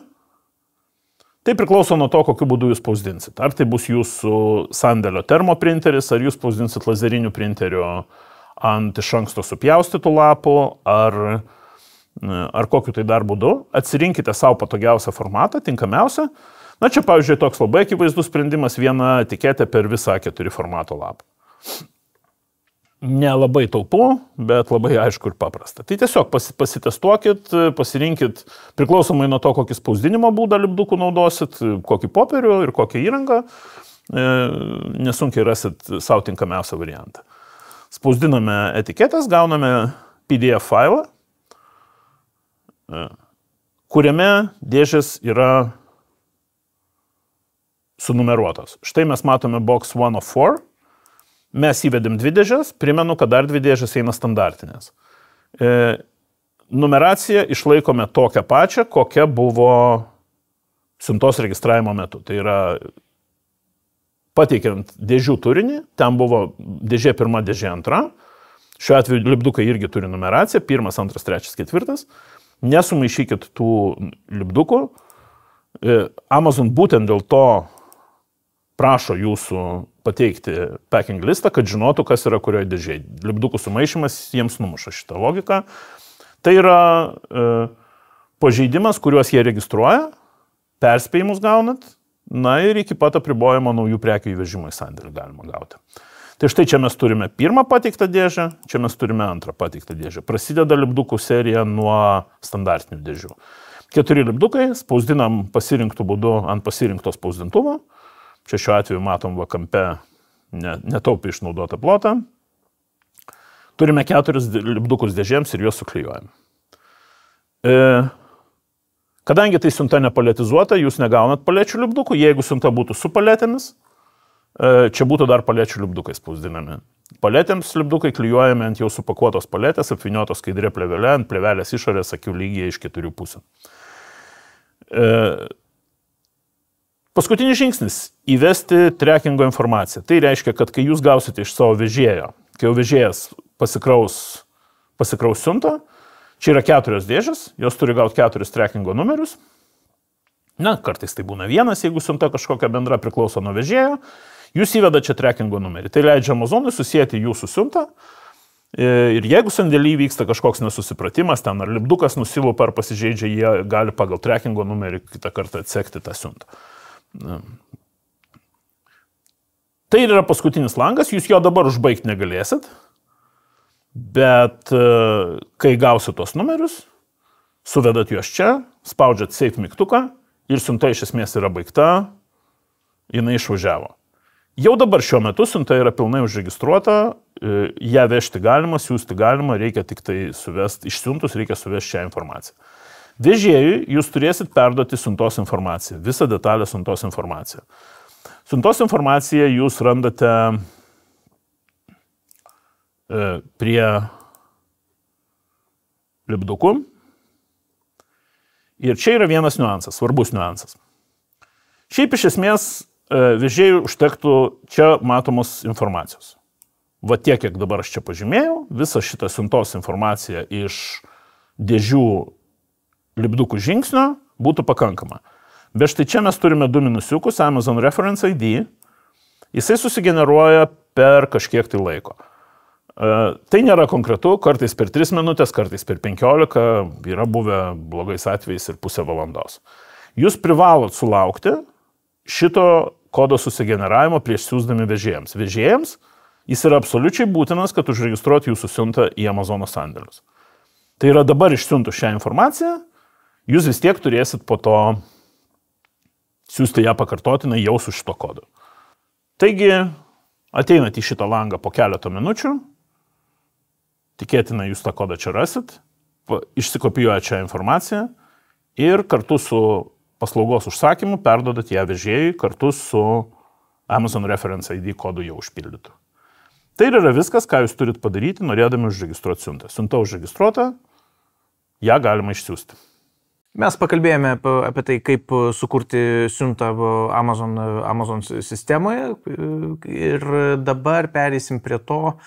Tai priklauso nuo to, kokiu būdu jūs spausdinsit. Ar tai bus jūsų sandėlio termoprinteris, ar jūs spausdinsit lazeriniu printeriu ant iš anksto supjaustytų lapų, ar kokiu tai dar būdu. Atsirinkite savo patogiausią formatą, tinkamiausią. Na čia, pavyzdžiui, toks labai akivaizdus sprendimas, 1 etiketė per visą 4 formato lapą. Nelabai taupu, bet labai aišku ir paprasta. Tai tiesiog pasitestuokit, pasirinkit, priklausomai nuo to, kokį spausdinimo būdą lipdukų naudosit, kokį popierių ir kokią įrangą, nesunkiai rasit savo tinkamiausią variantą. Spausdiname etiketės, gauname PDF failą, kuriame dėžės yra sunumeruotos. Štai mes matome box 1 of 4. Mes įvedėm 2 dėžės, primenu, kad dar 2 dėžės eina standartinės. Numeraciją išlaikome tokią pačią, kokia buvo siuntos registravimo metu. Tai yra pateikiant dėžių turinį, ten buvo dėžė 1, dėžė 2. Šiuo atveju lipdukai irgi turi numeraciją, 1, 2, 3, 4. Nesumaišykit tų lipdukų. Amazon būtent dėl to prašo jūsų pateikti packing listą, kad žinotų, kas yra kurioje dėžėje. Lipdukų sumaišymas jiems numuša šitą logiką. Tai yra pažeidimas, kuriuos jie registruoja, perspėjimus gaunat, na ir iki pat apribojimo naujų prekių įvežimo į sandėlį galima gauti. Tai štai čia mes turime pirmą pateiktą dėžę, čia mes turime antrą pateiktą dėžę. Prasideda lipdukų serija nuo standartinių dėžių. 4 lipdukai, spausdinam pasirinktų būdu ant pasirinkto spausdintuvo. Čia šiuo atveju matom va kampe netaupiai išnaudotą plotą. Turime 4 lipdukus dėžėms ir juos suklijuojame. Kadangi tai siunta nepaletizuota, jūs negaunat palečių lipdukų. Jeigu siunta būtų su paletėmis, čia būtų dar palečių lipdukai spausdinami. Paletėms lipdukai klijuojami ant jau supakuotos paletės, apvyniotos skaidrė plėvelė, ant plėvelės išorės akių lygiai iš 4 pusių. Paskutinis žingsnis – įvesti trackingo informaciją. Tai reiškia, kad kai jūs gausite iš savo vežėjo, kai jau vežėjas pasikraus siuntą, čia yra 4 dėžės, jos turi gauti 4 trackingo numerius. Na, kartais tai būna vienas, jeigu siunta kažkokia bendra priklauso nuo vežėjo. Jūs įveda čia trackingo numerį. Tai leidžia Amazonui susijęti jūsų siuntą. Ir jeigu sandėly vyksta kažkoks nesusipratimas, ten ar lipdukas nusilupa ar pasižeidžia, jie gali pagal trackingo numerį kitą kartą atsekti tą siuntą. Tai yra paskutinis langas, jūs jo dabar užbaigti negalėsit, bet kai gausit tos numerius, suvedat juos čia, spaudžiat save mygtuką ir siunta iš esmės yra baigta, jinai išvažiavo. Jau dabar šiuo metu siunta yra pilnai užregistruota, ją vežti galima, siūsti galima, reikia tik tai suvesti, išsiuntus reikia suvesti šią informaciją. Vežėjui jūs turėsit perduoti siuntos informaciją, visą detalę siuntos informaciją. Siuntos informaciją jūs randate prie lipdukų. Ir čia yra vienas niuansas, svarbus niuansas. Šiaip iš esmės vežėjui užtektų čia matomos informacijos. Va tiek, kiek dabar aš čia pažymėjau, visa šita siuntos informacija iš dėžių lipdukų žingsnio būtų pakankama. Bet štai čia mes turime 2 minusiukus, Amazon Reference ID. Jisai susigeneruoja per kažkiek tai laiko. Tai nėra konkretu, kartais per 3 minutės, kartais per 15, yra buvę blogais atvejais ir pusę valandos. Jūs privalot sulaukti šito kodo susigeneravimo prieš siūsdami vežėjams. Vežėjams jis yra absoliučiai būtinas, kad užregistruoti jūsų siuntą į Amazono sandėlius. Tai yra dabar išsiuntus šią informaciją, jūs vis tiek turėsit po to siūsti ją pakartotinai jau su šito kodu. Taigi, ateinat į šitą langą po keletą minučių, tikėtina jūs tą kodą čia rasit, išsikopijuojat šią informaciją ir kartu su paslaugos užsakymu perdodat ją vežėjui kartu su Amazon Reference ID kodu jau užpildytų. Tai yra viskas, ką jūs turit padaryti, norėdami užregistruoti siuntą. Siunta užregistruota, ją galima išsiųsti. Mes pakalbėjome apie tai, kaip sukurti siuntą Amazon sistemoje ir dabar pereisim prie to,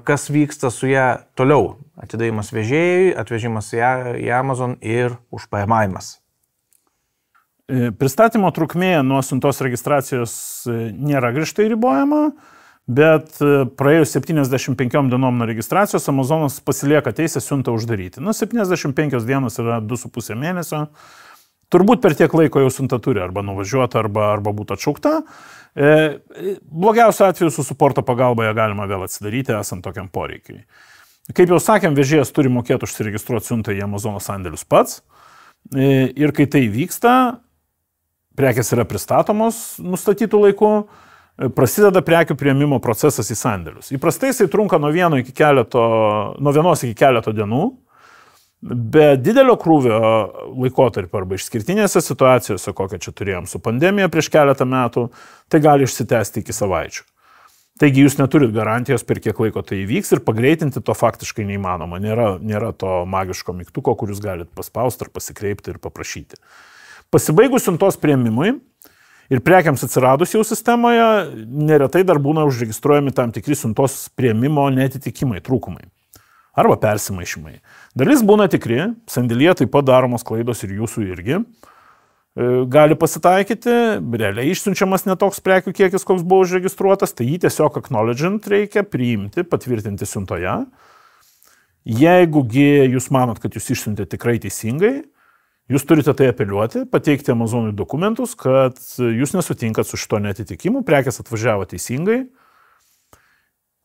kas vyksta su ją toliau. Atidavimas vežėjui, atvežimas į Amazon ir užpajamavimas. Pristatymo trukmė nuo siuntos registracijos nėra griežtai ribojama, bet praėjus 75 dienom nuo registracijos Amazonas pasilieka teisę siuntą uždaryti. 75 dienos yra 2,5 mėnesio. Turbūt per tiek laiko jau siunta turi arba nuvažiuota, arba būtų atšaukta. Blogiausiu atveju su suporto pagalba ją galima vėl atsidaryti, esant tokiam poreikiai. Kaip jau sakėm, vežėjas turi mokėti užsiregistruoti siuntą į Amazono sandėlius pats. Ir kai tai vyksta, prekės yra pristatomos nustatytų laiku, prasideda prekių priėmimo procesas į sandėlius. Įprastai jisai trunka nuo 1 iki keleto dienų, bet didelio krūvio laikotarpio arba išskirtinėse situacijose, kokią čia turėjom su pandemija prieš keletą metų, tai gali išsitęsti iki savaičių. Taigi jūs neturit garantijos, per kiek laiko tai įvyks ir pagreitinti to faktiškai neįmanoma. Nėra to magiško mygtuko, kur jūs galite paspausti ar pasikreipti ir paprašyti. Pasibaigus siuntos priėmimui ir prekiams atsiradus jau sistemoje, neretai dar būna užregistruojami tam tikri siuntos priėmimo netitikimai, trūkumai arba persimaišymai. Dalis būna tikri, sandėlyje taip pat daromos klaidos ir jūsų irgi. gali pasitaikyti, realiai išsiunčiamas netoks prekių kiekis, koks buvo užregistruotas, tai jį tiesiog acknowledgent reikia priimti, patvirtinti siuntoje. Jeigugi jūs manot, kad jūs išsiuntėte tikrai teisingai, jūs turite tai apeliuoti, pateikti Amazonui dokumentus, kad jūs nesutinkat su šito netitikimu, prekės atvažiavo teisingai.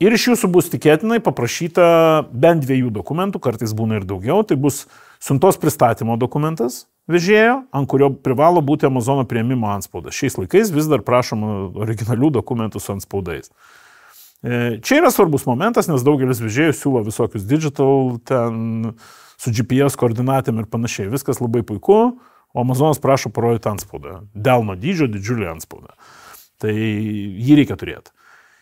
Ir iš jūsų bus tikėtinai paprašyta bent 2 dokumentų, kartais būna ir daugiau, tai bus siuntos pristatymo dokumentas vežėjo, ant kurio privalo būti Amazono priėmimo antspaudas. Šiais laikais vis dar prašoma originalių dokumentų su antspaudais. Čia yra svarbus momentas, nes daugelis vežėjų siūlo visokius digital, ten su GPS koordinatėm ir panašiai. Viskas labai puiku, o Amazonas prašo parodyti antspaudą. Delno dydžio didžiulį antspaudą. Tai jį reikia turėti.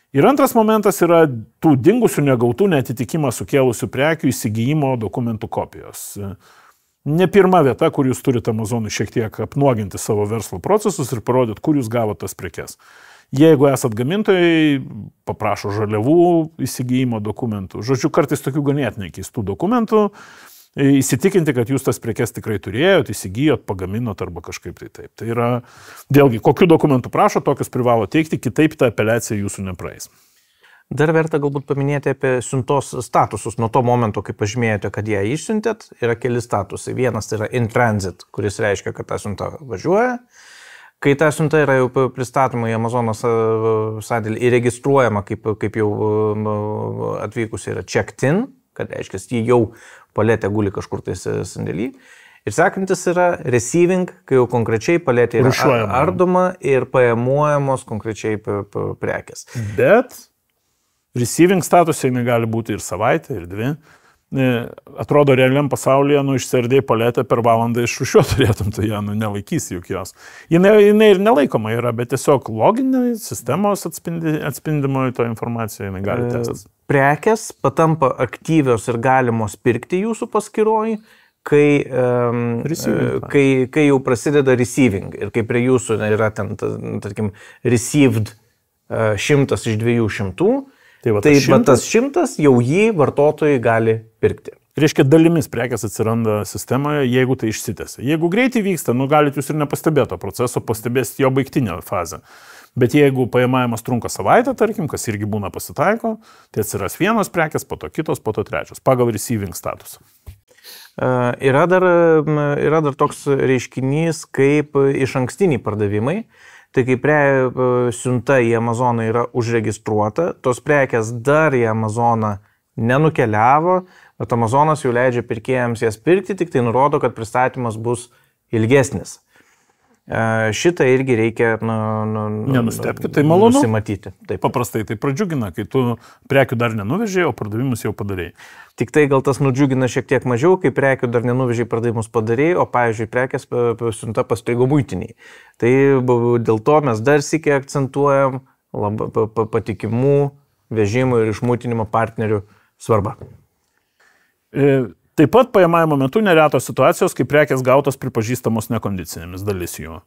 Ir antras momentas yra tų dingusių, negautų, netitikimą sukėlusių prekių įsigijimo dokumentų kopijos. Ne pirma vieta, kur jūs turite Amazonui šiek tiek apnuoginti savo verslo procesus ir parodyti, kur jūs gavote tas prekes. Jeigu esat gamintojai, paprašo žaliavų įsigijimo dokumentų. Žodžiu, kartais tokių ganėtinai keistų dokumentų, įsitikinti, kad jūs tas prekes tikrai turėjot, įsigijot, pagaminot arba kažkaip tai taip. Tai yra, vėlgi, kokių dokumentų prašo, tokius privalo teikti, kitaip ta apeliacija jūsų nepraeis. Dar verta galbūt paminėti apie siuntos statusus. Nuo to momento, kai pažymėjote, kad ją išsiuntėt, yra keli statusai. Vienas tai yra in transit, kuris reiškia, kad ta siunta važiuoja. Kai ta siunta yra jau pristatoma į Amazono sandėlį, įregistruojama, kaip jau atvykusi yra checked in, kad reiškia, jį jau paletė guli kažkur tai sandėlį. Ir sekantis yra receiving, kai jau konkrečiai paletė yra ardoma ir paėmuojamos konkrečiai prekės. Bet receiving statusai gali būti ir savaitę, ir 2. Atrodo, realiam pasaulyje, išsiardėjai paletę per valandą išrūšiuot turėtum, tai ją nelaikysi juk jos. Jinai ir nelaikoma yra, bet tiesiog loginė sistemos atspindimoji to informaciją, jinai gali tęstis. Prekės patampa aktyvios ir galimos pirkti jūsų paskyroje, kai jau prasideda receiving ir kai prie jūsų yra ten, tarkim, received 100 iš 200, tai tas 100 jau jį vartotojai gali pirkti. Reiškia, dalimis prekės atsiranda sistemoje, jeigu tai išsitęsia. Jeigu greitai vyksta, galite jūs ir nepastebėti to proceso, pastebėsite jo baigtinę fazę. Bet jeigu paėmavimas trunka savaitę, tarkim, kas irgi būna pasitaiko, tai atsiras vienos prekės, po to kitos, po to trečios, pagal receiving statusą. Yra dar toks reiškinys kaip išankstiniai pardavimai. Tai kai siunta į Amazoną yra užregistruota, tos prekės dar į Amazoną nenukeliavo, bet Amazonas jau leidžia pirkėjams jas pirkti, tik tai nurodo, kad pristatymas bus ilgesnis. Šitą irgi reikia nenustebti, tai malonu. Nusimatyti. Taip. Paprastai tai pradžiugina, kai tu prekių dar nenuvežėjai, o pardavimus jau padarėjai. Tik tai gal tas nudžiugina šiek tiek mažiau, kai prekių dar nenuvežėjai, pardavimus padarėjai, o pavyzdžiui, prekės siunta pastrigo muitiniai. Tai dėl to mes dar sykį akcentuojam patikimų vežimų ir išmuitinimo partnerių svarbą. Taip pat paėmavimo metu neretos situacijos, kai prekės gautos pripažįstamos nekondicinėmis dalis jų.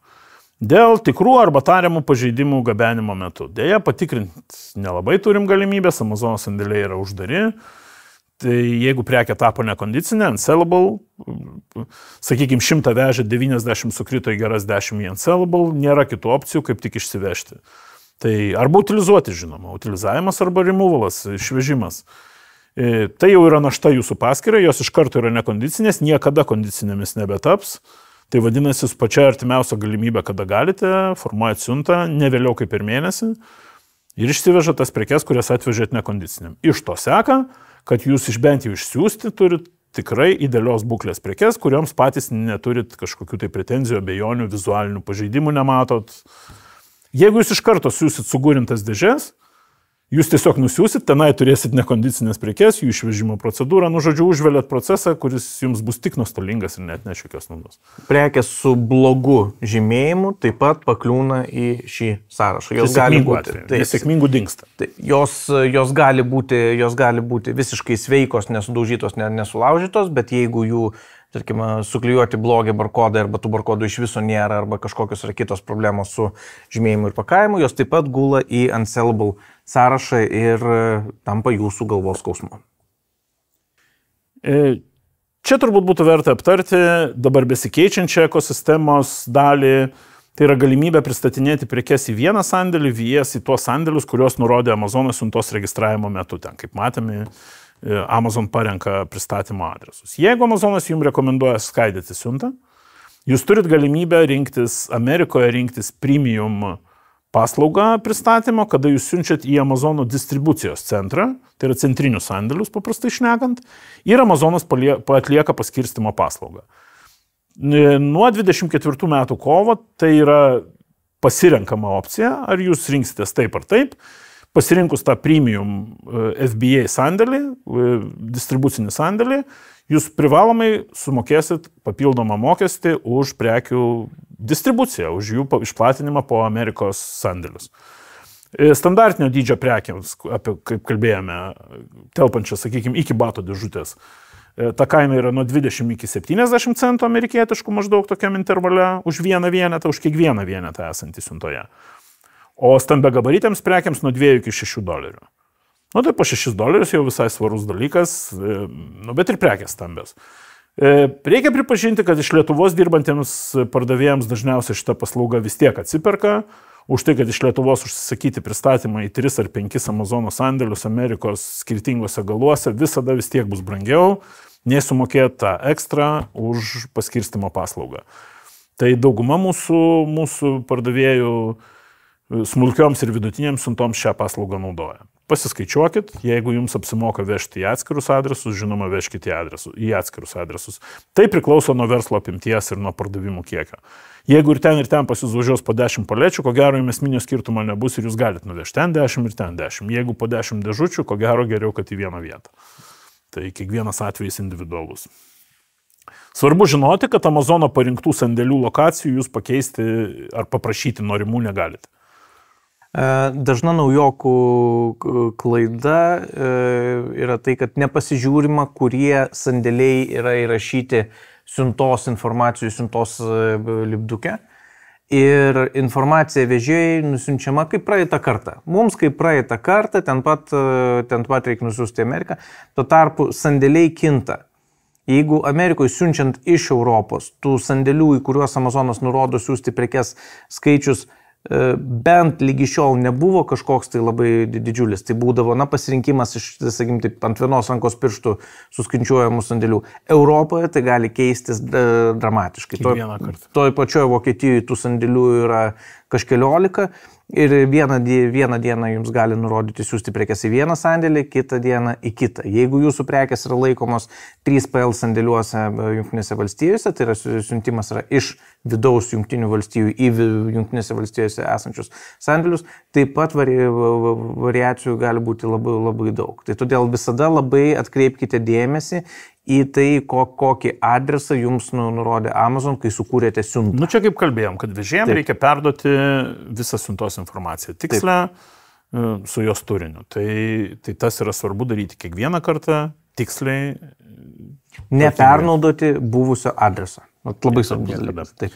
Dėl tikrų arba tariamų pažeidimų gabenimo metu. Deja, patikrinti nelabai turim galimybės, Amazono sandėliai yra uždari. Tai jeigu prekė tapo nekondicinė, unsellable, sakykime, 100 vežė, 90 sukrito į geras 10 į unsellable, nėra kitų opcijų, kaip tik išsivežti. Tai arba utilizuoti, žinoma, utilizavimas arba removalas, išvežimas. Tai jau yra našta jūsų paskyrai, jos iš karto yra nekondicinės, niekada kondicinėmis nebetaps. Tai vadinasi, su pačia artimiausia galimybė, kada galite, formuojat siuntą, ne vėliau kaip per mėnesį ir išsivežat tas prekes, kurias atvežėt nekondiciniam. Iš to seka, kad jūs bent jau išsiųsti turit tikrai idealios būklės prekes, kurioms patys neturit kažkokių tai pretenzijų, abejonių, vizualinių pažeidimų nematot. Jeigu jūs iš karto siūsit sugurintas dėžes, jūs tiesiog nusiųsit, tenai turėsit nekondicinės prekes, jų išvežimo procedūrą, žodžiu, užvelėt procesą, kuris jums bus tik nuostolingas ir net neš jokios naudos. Prekės su blogu žymėjimu taip pat pakliūna į šį sąrašą. Jos gali būti. Nesėkmingų dingsta. Jos gali būti visiškai sveikos, nesudaužytos, nesulaužytos, bet jeigu jų, tarkime, suklijuoti blogį barkodai arba tų barkodų iš viso nėra arba kažkokios yra kitos problemos su žymėjimu ir pakavimu, jos taip pat gula į unsellable sąrašą ir tampa jūsų galvos skausmu. Čia turbūt būtų verta aptarti dabar besikeičiančią ekosistemos dalį. Tai yra galimybė pristatinėti prekes į vieną sandėlį, VS į tuos sandėlius, kuriuos nurodė Amazonas siuntos registravimo metu. Ten, kaip matėme, Amazon parenka pristatymo adresus. Jeigu Amazonas jums rekomenduoja skaidyti siuntą, jūs turit galimybę Amerikoje rinktis premium paslaugą pristatymo, kada jūs siunčiat į Amazono distribucijos centrą, tai yra centrinius sandėlius, paprastai šnekant, ir Amazonas atlieka paskirstimo paslaugą. Nuo 24 metų kovo tai yra pasirenkama opcija, ar jūs rinksitės taip ar taip. Pasirinkus tą premium FBA sandėlį, distribucinį sandėlį, jūs privalomai sumokėsit papildomą mokestį už prekių distribuciją, už jų išplatinimą po Amerikos sandėlius. Standartinio dydžio prekiams, apie kaip kalbėjome, telpančias, sakykime, iki bato dėžutės, ta kaina yra nuo 20 iki 70 centų amerikietiškų maždaug tokiam intervale už vieną vienetą, už kiekvieną vienetą esantį siuntoje. O stambiagabaritėms prekiams nuo 2 iki 6 dolerių. Nu tai po 6 dolerius jau visai svarus dalykas, bet ir prekės stambios. Reikia pripažinti, kad iš Lietuvos dirbantiems pardavėjams dažniausiai šita paslauga vis tiek atsiperka. Už tai, kad iš Lietuvos užsisakyti pristatymą į 3 ar 5 Amazono sandėlius Amerikos skirtingose galuose visada vis tiek bus brangiau, nei sumokėti tą ekstra už paskirstimo paslaugą. Tai dauguma mūsų pardavėjų smulkioms ir vidutinėms siuntoms šią paslaugą naudoja. Pasiskaičiuokit, jeigu jums apsimoka vežti į atskirus adresus, žinoma, vežkite į atskirus adresus. Tai priklauso nuo verslo apimties ir nuo pardavimų kiekio. Jeigu ir ten pas jūs važiuos po 10 palečių, ko gero jums esminio skirtumo nebus ir jūs galite nuvežti ten 10 ir ten 10. Jeigu po 10 dėžučių, ko gero geriau, kad į vieną vietą. Tai kiekvienas atvejis individualus. Svarbu žinoti, kad Amazono parinktų sandėlių lokacijų jūs pakeisti ar paprašyti norimų negalite. Dažna naujokų klaida yra tai, kad nepasižiūrima, kurie sandėliai yra įrašyti siuntos informacijų, siuntos lipduke. Ir informacija vežėjai nusiunčiama kaip praeitą kartą. Mums kaip praeitą kartą, ten pat reikia nusiųsti į Ameriką. Tuo tarpu sandėliai kinta. Jeigu Amerikoje siunčiant iš Europos, tų sandėlių, į kuriuos Amazonas nurodo siūsti prekes skaičius, bent lygi šiol nebuvo kažkoks tai labai didžiulis. Tai būdavo pasirinkimas iš, sakykim, taip, ant vienos rankos pirštų suskaičiuojamų sandėlių. Europoje tai gali keistis dramatiškai. Toj pačioje Vokietijoje tų sandėlių yra kažkeliolika ir vieną dieną jums gali nurodyti siūsti prekes į vieną sandėlį, kitą dieną į kitą. Jeigu jūsų prekes yra laikomos 3PL sandėliuose Jungtinėse valstijose, tai yra siuntimas yra iš vidaus Jungtinių valstijų į Jungtinėse valstijose esančius sandėlius, taip pat variacijų gali būti labai, labai daug. Tai todėl visada labai atkreipkite dėmesį į tai, kokį adresą jums nurodė Amazon, kai sukūrėte siuntą. Nu čia kaip kalbėjom, kad vežėjams reikia perduoti visą siuntos informaciją tikslę su jos turiniu. Tai tas yra svarbu daryti kiekvieną kartą, tiksliai. Nepernaudoti buvusio adreso. Labai svarbus dalykas. Taip.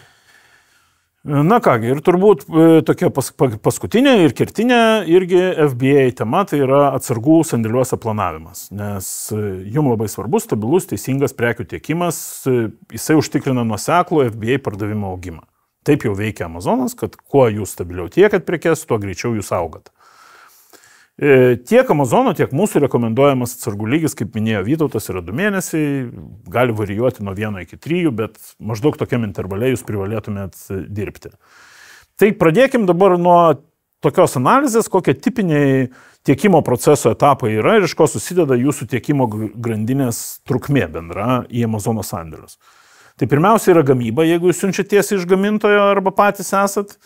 Na kągi, ir turbūt tokia paskutinė ir kertinė irgi FBA tema, tai yra atsargų sandėliuose planavimas. Nes jums labai svarbus, stabilus, teisingas prekių tiekimas, jisai užtikrina nuoseklų FBA pardavimo augimą. Taip jau veikia Amazonas, kad kuo jūs stabiliau tiekat prekes, tuo greičiau jūs augat. Tiek Amazono, tiek mūsų rekomenduojamas atsargų lygis, kaip minėjo Vytautas, yra 2 mėnesiai, gali varijuoti nuo 1 iki 3, bet maždaug tokiam intervale jūs privalėtumėt dirbti. Tai pradėkim dabar nuo tokios analizės, kokie tipiniai tiekimo proceso etapai yra ir iš ko susideda jūsų tiekimo grandinės trukmė bendra į Amazono sandėlius. Tai pirmiausia yra gamyba, jeigu jūs siunčiate tiesiai iš gamintojo arba patys esat,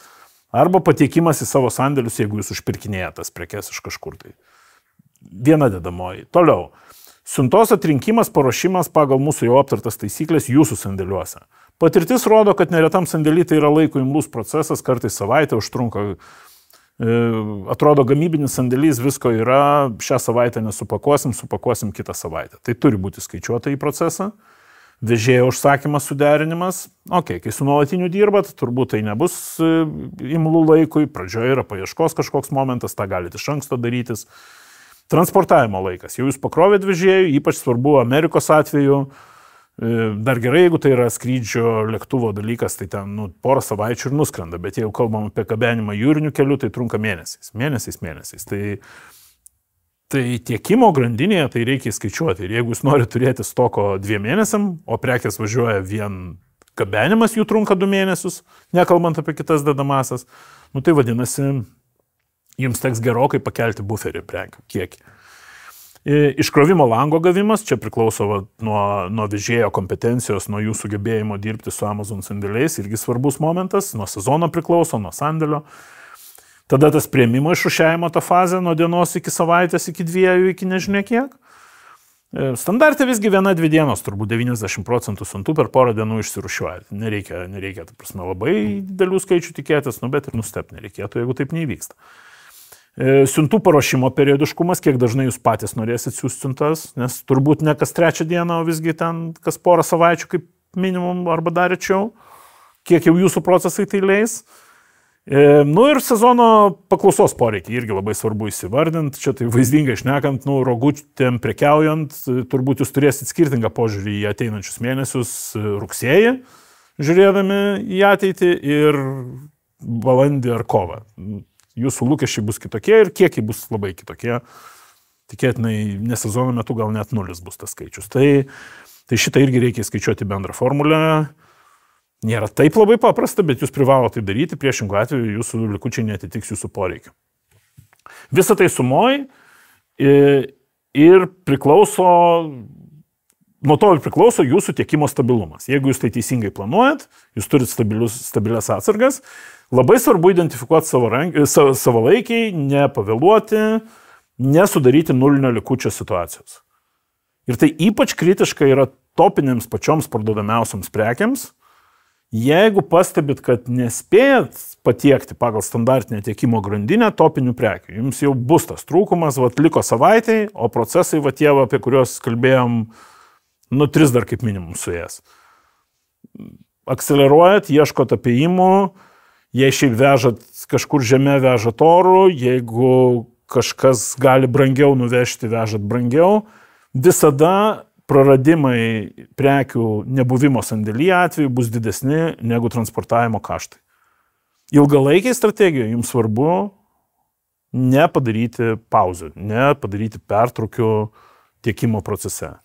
arba pateikimas į savo sandėlius, jeigu jūs užpirkinėjate tas prekes iš kažkur. Tai viena dedamoji. Toliau. Siuntos atrinkimas, paruošimas pagal mūsų jau aptartas taisyklės jūsų sandėliuose. Patirtis rodo, kad neretam sandėly tai yra laiko imlus procesas, kartais savaitę užtrunka. Atrodo, gamybinis sandėlys visko yra, šią savaitę supakuosim kitą savaitę. Tai turi būti skaičiuota į procesą. Vežėjo užsakymas, suderinimas. Kai su nuolatiniu dirbat, turbūt tai nebus imlų laikui. Pradžioje yra paieškos kažkoks momentas, tą galite iš anksto darytis. Transportavimo laikas. Jau jūs pakrovėt vežėjų, ypač svarbu Amerikos atveju. Dar gerai, jeigu tai yra skrydžio lėktuvo dalykas, tai ten porą savaičių ir nuskrenda, bet jeigu kalbam apie gabenimą jūriniu keliu, tai trunka mėnesiais. Tai tiekimo grandinėje tai reikia skaičiuoti. Ir jeigu jūs norite turėti stoko 2 mėnesiam, o prekės važiuoja vien gabenimas jų trunka 2 mėnesius, nekalbant apie kitas dedamasias, tai vadinasi, jums teks gerokai pakelti buferį prekių kiekį. Iškrovimo lango gavimas, čia priklauso nuo vežėjo kompetencijos, nuo jų sugebėjimo dirbti su Amazon sandėliais, irgi svarbus momentas, nuo sezono priklauso, nuo sandėlio. Tada tas priėmimo išrūšiavimo ta fazė nuo dienos iki savaitės, iki 2, iki nežinia kiek. Standartė visgi 1-2 dienos, turbūt 90% siuntų per porą dienų išsirūšiuoja. Nereikia, ta prasme, labai didelių skaičių tikėtis, bet ir nustebti nereikėtų, jeigu taip neįvyksta. Siuntų paruošimo periodiškumas, kiek dažnai jūs patys norėsit siųsti siuntas, nes turbūt ne kas 3 dieną, o visgi ten kas porą savaičių kaip minimum arba dar rečiau, kiek jau jūsų procesai tai leis. Ir sezono paklausos poreikiai irgi labai svarbu įsivardinti, čia tai vaizdingai šnekant, rogutėm prekiaujant, turbūt jūs turėsit skirtingą požiūrį į ateinančius mėnesius rugsėjį, žiūrėdami į ateitį ir balandį ar kovą. Jūsų lūkesčiai bus kitokie ir kiekiai bus labai kitokie. Tikėtinai, ne sezono metu gal net 0 bus tas skaičius. Tai šitą irgi reikia skaičiuoti bendrą formulę. Nėra taip labai paprasta, bet jūs privalote tai daryti, priešingų atveju jūsų likučiai netitiks jūsų poreikių. Visą tai sumoji ir priklauso, nuo to ir priklauso jūsų tiekimo stabilumas. Jeigu jūs tai teisingai planuojat, jūs turit stabilias atsargas, labai svarbu identifikuoti savalaikiai, nepavėluoti, nesudaryti nulinio likučio situacijos. Ir tai ypač kritiška yra topinėms pačioms parduodamiausiams prekiams. Jeigu pastebit, kad nespėjat patiekti pagal standartinę tiekimo grandinę topinių prekių, jums jau bus tas trūkumas, liko savaitei, o procesai, tie, apie kuriuos kalbėjom, 3 dar kaip minimum suės. Akceleruojat, ieškot apėjimų, jei šiaip vežat kažkur žemė, vežat orų, jeigu kažkas gali brangiau nuvežti, vežat brangiau, visada praradimai prekių nebuvimo sandėlyje atveju bus didesni negu transportavimo kaštai. Ilgalaikiai strategijoje jums svarbu nepadaryti pauzių, nepadaryti pertraukių tiekimo procese.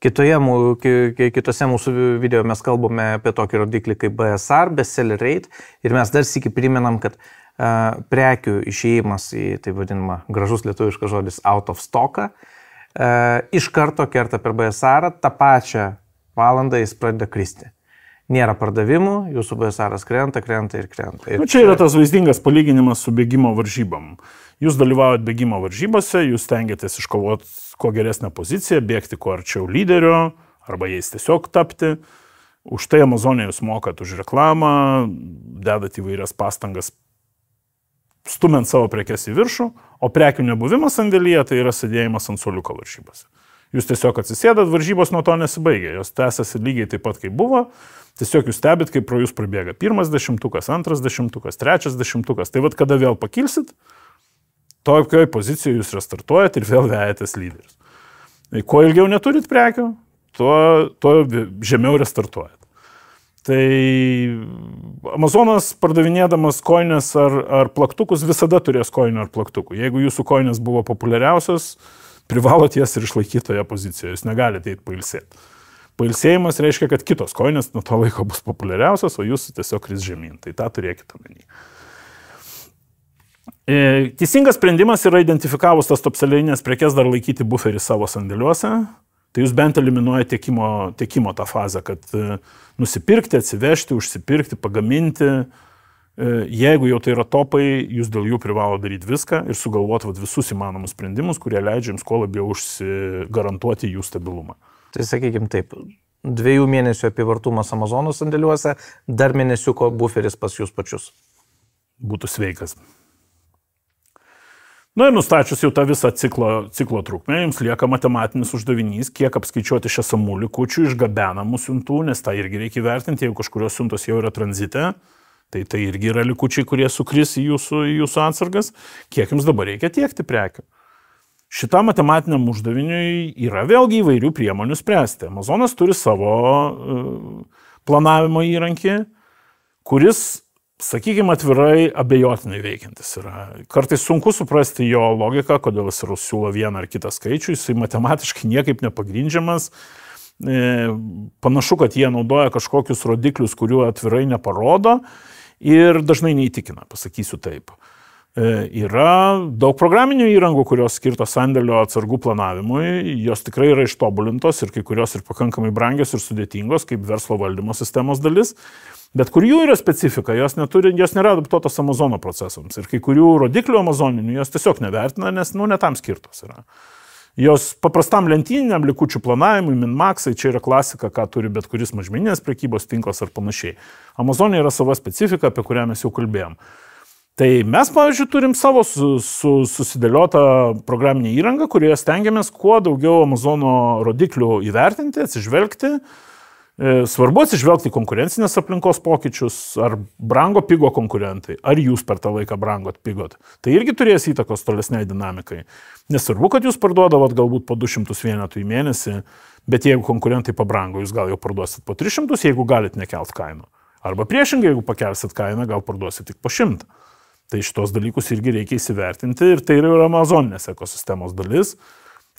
Kitose mūsų video mes kalbame apie tokį rodiklį kaip BSR, bestseller rate, ir mes dar sykį priminam, kad prekių išėjimas į, tai vadinama, gražus lietuviškas žodis out of stocką, iš karto kerta per BSR, tą pačią valandą jis pradeda kristi. Nėra pardavimų, jūsų BSR krenta. Čia yra tas vaizdingas palyginimas su bėgimo varžybom. Jūs dalyvaujat bėgimo varžybose, jūs stengiatės iškovoti kuo geresnę poziciją, bėgti kuo arčiau lyderio, arba jais tiesiog tapti. Už tai Amazonė jūs mokat už reklamą, dedat įvairias pastangas stumiant savo prekes į viršų, o prekių nebuvimas sandėlyje tai yra sėdėjimas ant suoliuko varžybose. Jūs tiesiog atsisėdat, varžybos nuo to nesibaigia, jos tęsiasi lygiai taip pat, kaip buvo, tiesiog jūs stebit, kaip pro jūs prabėga 1 dešimtukas, 2 dešimtukas, 3 dešimtukas, tai kada vėl pakilsit, tokioj pozicijoje jūs restartuojat ir vėl vejatės lyderius. Kuo ilgiau neturit prekių, tuo žemiau restartuojat. Tai Amazonas pardavinėdamas koinės ar plaktukus visada turės koinių ar plaktukų. Jeigu jūsų koinės buvo populiariausios, privalot jas ir išlaikyti toje pozicijoje, jūs negalite eiti pailsėti. Pailsėjimas reiškia, kad kitos koinės nuo to laiko bus populiariausios, o jūs tiesiog kris žemyn. Tai tą turėkite omeny. Teisingas sprendimas yra identifikavus tas topseleinės prekes dar laikyti buferį savo sandėliuose. Tai jūs bent eliminuojate tiekimo tą fazę, kad nusipirkti, atsivežti, užsipirkti, pagaminti. Jeigu jau tai yra topai, jūs dėl jų privalo daryti viską ir sugalvoti visus įmanomus sprendimus, kurie leidžia jums kuo labiau užsigarantuoti jų stabilumą. Tai sakykime taip, 2 mėnesių apyvartumas Amazono sandėliuose, dar mėnesiuko buferis pas jūs pačius. Būtų sveikas. Ir nustačius jau tą visą ciklo trukmę, jums lieka matematinis uždavinys, kiek apskaičiuoti iš esamų likučių išgabenamų siuntų, nes tą irgi reikia vertinti, jeigu kažkurios siuntos jau yra tranzite, tai irgi yra likučiai, kurie sukris į jūsų atsargas, kiek jums dabar reikia tiekti prekių. Šitam matematiniam uždaviniui yra vėlgi įvairių priemonių spręsti. Amazonas turi savo planavimo įrankį, kuris, sakykime, atvirai abejotinai veikiantis yra. Kartais sunku suprasti jo logiką, kodėl jis siūlo vieną ar kitą skaičių, jisai matematiškai niekaip nepagrindžiamas. Panašu, kad jie naudoja kažkokius rodiklius, kurių atvirai neparodo ir dažnai neįtikina, pasakysiu taip. Yra daug programinių įrangų, kurios skirtos sandėlio atsargų planavimui, jos tikrai yra ištobulintos ir kai kurios ir pakankamai brangios ir sudėtingos, kaip verslo valdymo sistemos dalis, bet kur jų yra specifika, jos nėra adaptuotos Amazono procesams ir kai kurių rodiklių amazoninių jos tiesiog nevertina, nes ne tam skirtos yra. Jos paprastam lentyniniam likučių planavimui, min-maxai, čia yra klasika, ką turi bet kuris mažmeninės prekybos tinklas ar panašiai. Amazonė yra sava specifika, apie kurią mes jau kalbėjom. Tai mes, pavyzdžiui, turim savo susidėliotą programinę įrangą, kurioje stengiamės kuo daugiau Amazono rodiklių įvertinti, atsižvelgti. Svarbu atsižvelgti konkurencinės aplinkos pokyčius, ar brango pigo konkurentai, ar jūs per tą laiką brangot pigot. Tai irgi turės įtakos tolesniai dinamikai. Nesvarbu, kad jūs parduodavot galbūt po 200 vienetų į mėnesį, bet jeigu konkurentai pabrango, jūs gal jau parduosit po 300, jeigu galit nekelt kainų. Arba priešingai, jeigu pakelsit kainą, gal parduosit tik po 100. Tai šitos dalykus irgi reikia įsivertinti ir tai yra amazoninės ekosistemos dalis.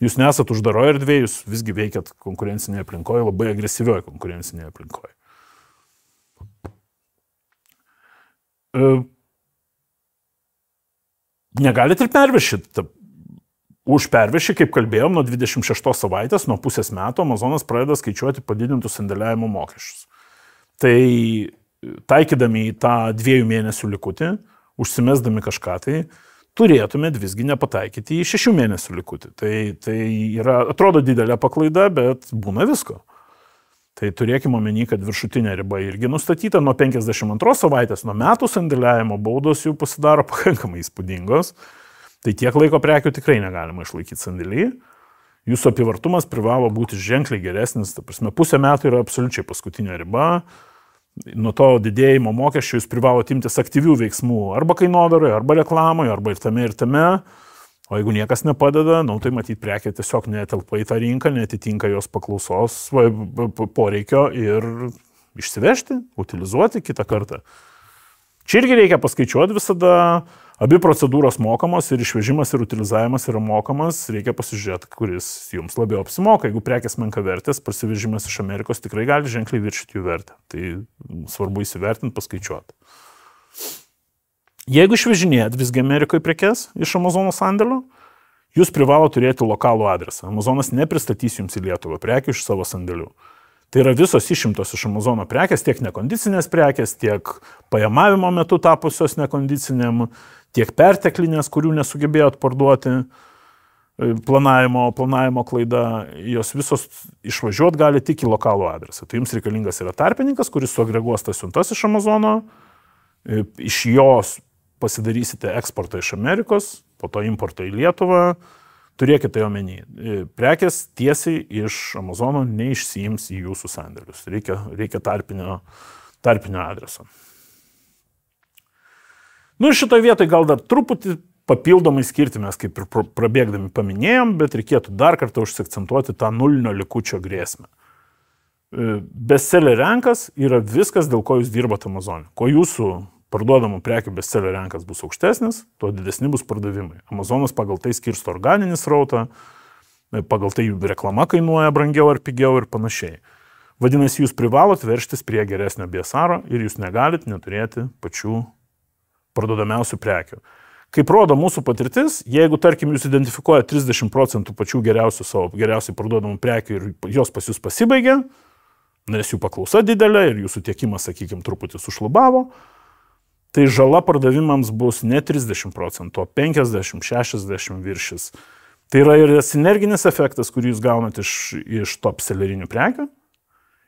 Jūs nesat uždaroje erdvėje, jūs visgi veikiat konkurencinėje aplinkoje, labai agresyvioje konkurencinėje aplinkoje. Negalit ir perviršyti. Už perviršį, kaip kalbėjom, nuo 26 savaitės, nuo pusės metų, Amazonas pradeda skaičiuoti padidintus sandėliavimo mokesčius. Tai taikydami į tą 2 mėnesių likutį, užsimesdami kažką, tai turėtumėt visgi nepataikyti į 6 mėnesių likutį. Tai yra, atrodo didelė paklaida, bet būna visko. Tai turėkime omeny, kad viršutinė riba irgi nustatyta nuo 52 savaitės, nuo metų sandėliavimo baudos jau pasidaro pakankamai įspūdingos. Tai tiek laiko prekių tikrai negalima išlaikyti sandėlyje. Jūsų apyvartumas privalo būti ženkliai geresnis, ta prasme, pusę metų yra absoliučiai paskutinė riba. Nuo to didėjimo mokesčių jūs privalote imtis aktyvių veiksmų arba kainodaroje, arba reklamoje, arba ir tame. O jeigu niekas nepadeda, tai matyt prekė tiesiog netelpa į tą rinką, netitinka jos paklausos poreikio ir išsivežti, utilizuoti kitą kartą. Čia irgi reikia paskaičiuoti visada, abi procedūros mokamos ir išvežimas ir utilizavimas yra mokamas, reikia pasižiūrėti, kuris jums labiau apsimoka. Jeigu prekės menka vertės, parsivežimas iš Amerikos tikrai gali ženkliai viršyti jų vertę. Tai svarbu įsivertinti, paskaičiuoti. Jeigu išvežinėjat visgi Amerikoje prekes iš Amazono sandėlio, jūs privalo turėti lokalų adresą. Amazonas nepristatys jums į Lietuvą prekių iš savo sandėlių. Tai yra visos išimtos iš Amazono prekės, tiek nekondicinės prekės, tiek pajamavimo metu tapusios nekondiciniam, tiek perteklinės, kurių nesugebėjot parduoti, planavimo klaida, jos visos išvažiuoti gali tik į lokalų adresą. Tai jums reikalingas yra tarpininkas, kuris suagreguos tas siuntas iš Amazono, iš jos pasidarysite eksportą iš Amerikos, po to importą į Lietuvą. Turėkite tai omeny. Prekės tiesiai iš Amazono neišsiims į jūsų sandėlius. Reikia tarpinio adreso. Ir šitoje vietoje gal dar truputį papildomai skirti, mes kaip ir prabėgdami paminėjom, bet reikėtų dar kartą užsiakcentuoti tą nulinio likučio grėsmę. Bestseller rankas yra viskas, dėl ko jūs dirbate Amazone. Ko jūsų parduodamų prekių bestseller rankas bus aukštesnis, tuo didesni bus pardavimai. Amazonas pagal tai skirsto organinį srautą, pagal tai reklama kainuoja brangiau ar pigiau ir panašiai. Vadinasi, jūs privalot veržtis prie geresnio BSR ir jūs negalit neturėti pačių parduodamiausių prekių. Kaip rodo mūsų patirtis, jeigu, tarkim, jūs identifikuoja 30% pačių geriausiai parduodamų prekių ir jos pas jūs pasibaigia, nes jų paklausa didelė ir jūsų tiekimas, sakykime, truputį sušlubavo, tai žala pardavimams bus ne 30%, o 50-60 viršis. Tai yra ir sinerginis efektas, kurį jūs gaunate iš top sellerinių prekių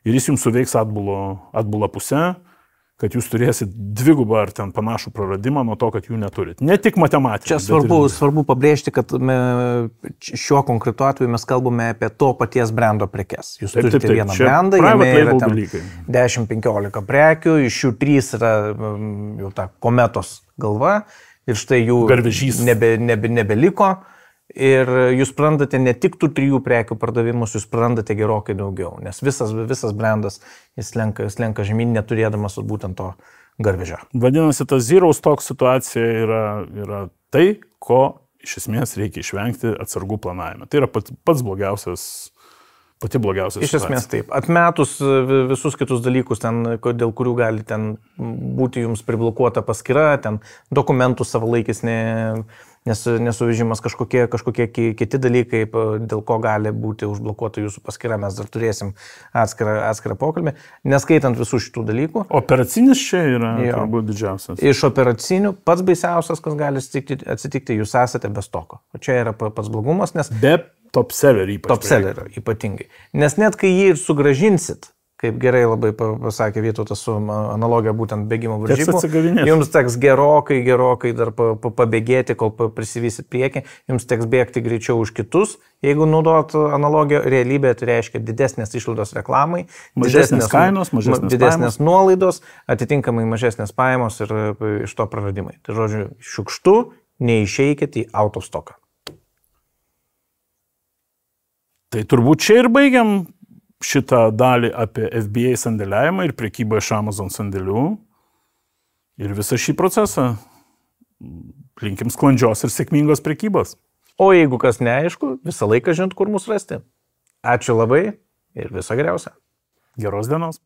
ir jis jums suveiks atbulą pusę, kad jūs turėsit dvigubą ar ten panašų praradimą nuo to, kad jų neturit. Ne tik matematiškai. Čia svarbu pabrėžti, kad šiuo konkretu atveju mes kalbame apie to paties brando prekes. Jūs turite vieną brandą, jame yra 10-15 prekių, iš jų 3 yra jau ta kometos galva ir štai jų nebeliko. Ir jūs prarandate ne tik tų 3 prekių pardavimus, jūs prarandate gerokai daugiau, nes visas brandas jis slenka žemyn, neturėdamas būtent to garvežio. Vadinasi, ta zero stock situacija yra tai, ko iš esmės reikia išvengti atsargų planavime. Tai yra pati blogiausia situacija. Iš esmės taip. Atmetus visus kitus dalykus, dėl kurių gali ten būti jums priblokuota paskyra, ten dokumentų savalaikis nesuvežimas, kažkokie kiti dalykai, dėl ko gali būti užblokuota jūsų paskyra, mes dar turėsim atskirą pokalbį, neskaitant visų šitų dalykų. Operacinis čia yra turbūt didžiausias. Iš operacinių pats baisiausias, kas gali atsitikti, jūs esate be stoko. O čia yra pats blogumas, nes... Be top seller ypač. Top seller ypatingai. Nes net kai jį ir sugrąžinsit, kaip gerai labai pasakė Vytautas su analogija būtent bėgimo varžybų, jums teks gerokai dar pabėgėti, kol prisivysit priekį, jums teks bėgti greičiau už kitus. Jeigu naudot analogiją, realybė tai reiškia didesnės išlaidos reklamai, mažesnės kainos, didesnės nuolaidos, atitinkamai mažesnės pajamos ir iš to praradimai. Tai žodžiu, šiukštu neišeikit į out of stocką. Tai turbūt čia ir baigiam šitą dalį apie FBA sandėliavimą ir prekybą iš Amazon sandėlių ir visą šį procesą. Linkim sklandžios ir sėkmingos prekybos. O jeigu kas neaišku, visą laiką žinot, kur mus rasti. Ačiū labai ir viso geriausio. Geros dienos.